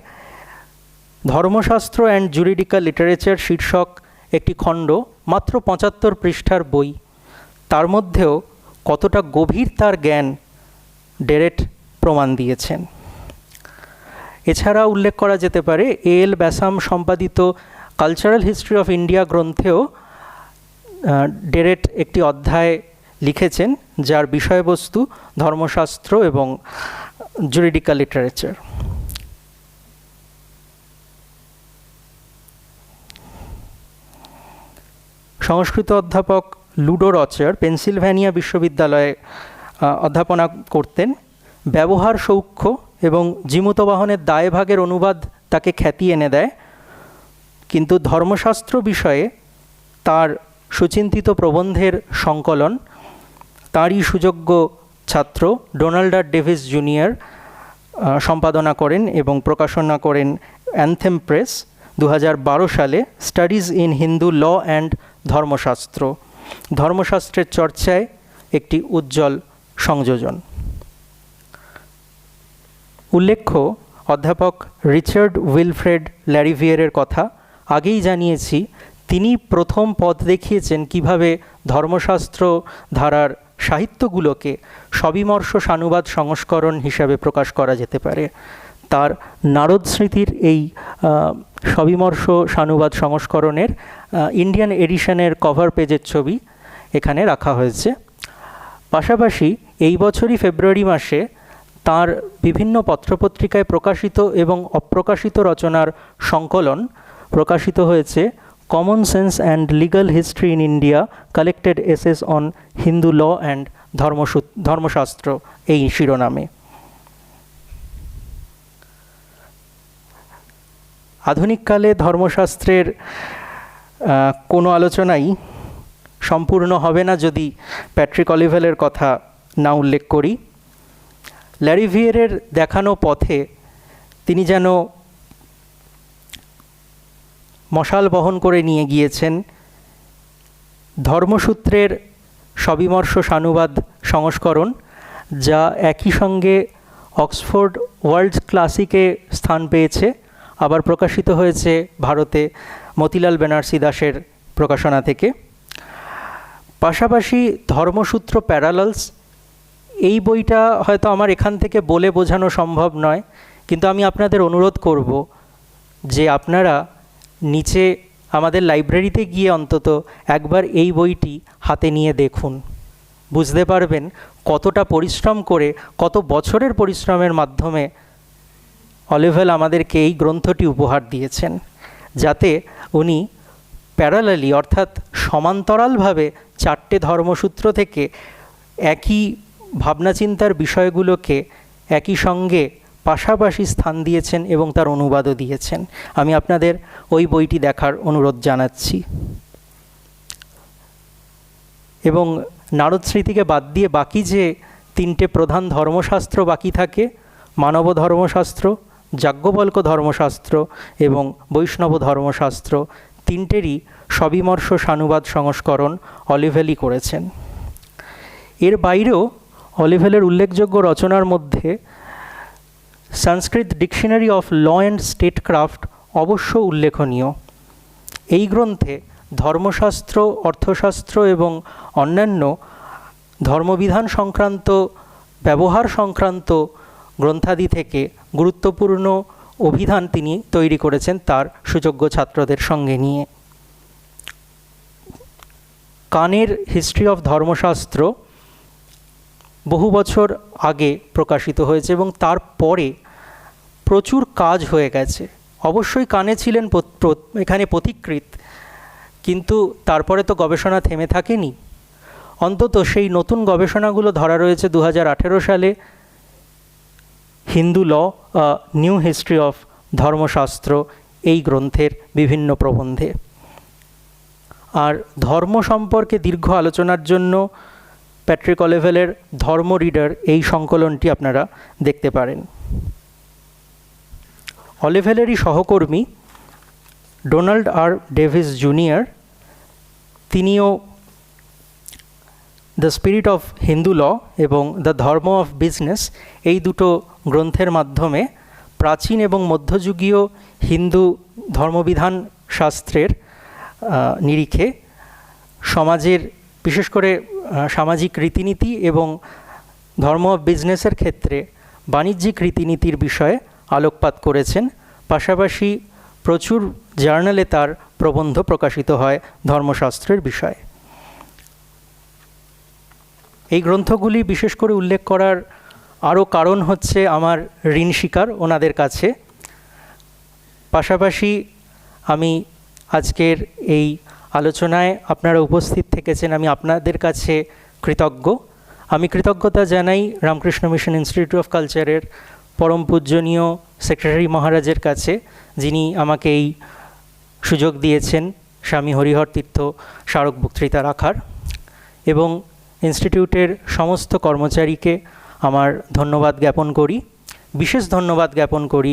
ধর্মশাস্ত্র অ্যান্ড জুরিডিক্যাল লিটারেচার শীর্ষক একটি খণ্ড, মাত্র 75 পৃষ্ঠার বই। তার মধ্যেও কতটা গভীর তার জ্ঞান ডেরেট প্রমাণ দিয়েছেন। এছাড়া উল্লেখ করা যেতে পারে এল ব্যাসাম সম্পাদিত কালচারাল হিস্ট্রি অফ ইন্ডিয়া গ্রন্থেও ডেরেট একটি অধ্যায় লিখেছেন যার বিষয়বস্তু ধর্মশাস্ত্র এবং জুরিডিক্যাল লিটারেচার। সংস্কৃত অধ্যাপক লুডো রচার পেনসিলভ্যানিয়া বিশ্ববিদ্যালয়ে অধ্যাপনা করতেন। ব্যবহার সৌখ্য এবং জীমূতবাহনের দায়ভাগের অনুবাদ তাকে খ্যাতি এনে দেয়, কিন্তু ধর্মশাস্ত্র বিষয়ে তার সুচিন্তিত প্রবন্ধের সংকলন তাঁরই সুযোগ্য ছাত্র ডোনাল্ড আর ডেভিস জুনিয়র সম্পাদনা করেন এবং প্রকাশনা করেন অ্যানথেম প্রেস 2012 সালে। Studies in Hindu law and Dharmashastra, ধর্মশাস্ত্রের চর্চায় একটি উজ্জ্বল সংযোজন। উল্লেখ্য, অধ্যাপক রিচার্ড উইলফ্রেড ল্যারিভিয়ারের কথা আগেই জানিয়েছি। তিনি প্রথম পথ দেখিয়েছেন কিভাবে ধর্মশাস্ত্র ধারার সাহিত্যগুলোকে সবিমর্শ সানুবাদ সংস্করণ হিসাবে প্রকাশ করা যেতে পারে। তার নারদ স্মৃতির এই সবিমর্শ সানুবাদ সংস্করণের ইন্ডিয়ান এডিশনের কভার পেজের ছবি এখানে রাখা হয়েছে। পাশাপাশি এই বছরই ফেব্রুয়ারি মাসে তার বিভিন্ন পত্রপত্রিকায় প্রকাশিত এবং অপ্রকাশিত রচনার সংকলন প্রকাশিত হয়েছে common sense and legal history in India, collected essays on Hindu law and Dharmashastra এই শিরোনামে। আধুনিককালে ধর্মশাস্ত্রের কোনো আলোচনাই সম্পূর্ণ হবে না যদি প্যাট্রিক অলিভেলের কথা না উল্লেখ করি। ল্যারিভিয়েরের দেখানো পথে তিনি যেন মশাল বহন করে নিয়ে গিয়েছেন ধর্মসূত্রের সবিমর্শ সানুবাদ সংস্করণ, যা একই সঙ্গে অক্সফোর্ড ওয়ার্ল্ড ক্লাসিকে স্থান পেয়েছে, আবার প্রকাশিত হয়েছে ভারতে মতিলাল ব্যানার্সি দাসের প্রকাশনা থেকে। পাশাপাশি ধর্মসূত্র প্যারালালস, এই বইটা হয়তো আমার এখান থেকে বলে বোঝানো সম্ভব নয়, কিন্তু আমি আপনাদের অনুরোধ করব যে আপনারা নিচে আমাদের লাইব্রেরিতে গিয়ে অন্তত একবার এই বইটি হাতে নিয়ে দেখুন, বুঝতে পারবেন কতটা পরিশ্রম করে, কত বছরের পরিশ্রমের মাধ্যমে অলিভেল আমাদেরকে এই গ্রন্থটি উপহার দিয়েছেন, যাতে উনি প্যারালালি অর্থাৎ সমান্তরালভাবে চারটে ধর্মসূত্র থেকে একই ভাবনাচিন্তার বিষয়গুলোকে একই সঙ্গে পাশাপাশি স্থান দিয়েছেন এবং তার অনুবাদও দিয়েছেন। আমি আপনাদের ওই বইটি দেখার অনুরোধ জানাচ্ছি। এবং নারদ স্মৃতিকে বাদ দিয়ে বাকি যে তিনটে প্রধান ধর্মশাস্ত্র বাকি থাকে, মানব ধর্মশাস্ত্র, যাজ্ঞবল্ক্য ধর্মশাস্ত্র এবং বৈষ্ণব ধর্মশাস্ত্র, তিনটেরই সবিমর্শ সানুবাদ সংস্করণ অলিভেলই করেছেন। এর বাইরেও অলিভেলের উল্লেখযোগ্য রচনার মধ্যে সংস্কৃত ডিকশনারি অফ ল অ্যান্ড স্টেটক্রাফট অবশ্য উল্লেখনীয়। এই গ্রন্থে ধর্মশাস্ত্র, অর্থশাস্ত্র এবং অন্যান্য ধর্মবিধান সংক্রান্ত, ব্যবহার সংক্রান্ত গ্রন্থাদি থেকে গুরুত্বপূর্ণ অভিধান তিনি তৈরি করেছেন তার সুযোগ্য ছাত্রদের সঙ্গে নিয়ে। কানের হিস্ট্রি অফ ধর্মশাস্ত্র বহু বছর আগে প্রকাশিত হয়েছে এবং তারপরে প্রচুর কাজ হয়ে গেছে। অবশ্যই কানে ছিলেন এখানে পথিকৃৎ, কিন্তু তারপরে তো গবেষণা থেমে থাকেনি। অন্তত সেই নতুন গবেষণাগুলো ধরা রয়েছে 2018 সালে হিন্দু ল, নিউ হিস্ট্রি অফ ধর্মশাস্ত্র এই গ্রন্থের বিভিন্ন প্রবন্ধে। আর ধর্ম সম্পর্কে দীর্ঘ আলোচনার জন্য প্যাট্রিক অলিভেলের ধর্ম রিডার এই সংকলনটি আপনারা দেখতে পারেন। অলিভেলেরই সহকর্মী ডোনাল্ড আর ডেভিস জুনিয়র, তিনিও দ্য স্পিরিট অফ হিন্দু ল এবং দ্য ধর্ম অফ বিজনেস এই দুটো গ্রন্থের মাধ্যমে প্রাচীন এবং মধ্যযুগীয় হিন্দু ধর্মবিধান শাস্ত্রের নিরিখে সমাজের, বিশেষ করে সামাজিক রীতিনীতি এবং ধর্ম অফ বিজনেসের ক্ষেত্রে বাণিজ্যিক রীতিনীতির বিষয়ে আলোকপাত করেছেন। পাশাপাশি প্রচুর জার্নালে তার প্রবন্ধ প্রকাশিত হয় ধর্মশাস্ত্রের বিষয়ে। এই গ্রন্থগুলি বিশেষ করে উল্লেখ করার আরও কারণ হচ্ছে আমার ঋণ স্বীকার ওনাদের কাছে। পাশাপাশি আমি আজকের এই আলোচনায় আপনারা উপস্থিত থেকেছেন, আমি আপনাদের কাছে কৃতজ্ঞ। আমি কৃতজ্ঞতা জানাই রামকৃষ্ণ মিশন ইনস্টিটিউট অফ কালচারের পরম পূজনীয় সেক্রেটারি মহারাজের কাছে, যিনি আমাকে এই সুযোগ দিয়েছেন স্বামী হরিহর তীর্থ স্মারক বক্তৃতা রাখার, এবং ইনস্টিটিউটের সমস্ত কর্মচারীকে আমার ধন্যবাদ জ্ঞাপন করি। বিশেষ ধন্যবাদ জ্ঞাপন করি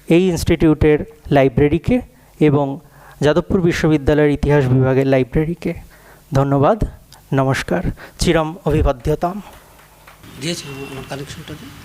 এই ইনস্টিটিউটের লাইব্রেরিকে এবং যাদবপুর বিশ্ববিদ্যালয়ের ইতিহাস বিভাগের লাইব্রেরিকে। ধন্যবাদ, নমস্কার, চিরম অভিবাদ্যতাম। দিয়েছে আমার কালেকশনটা।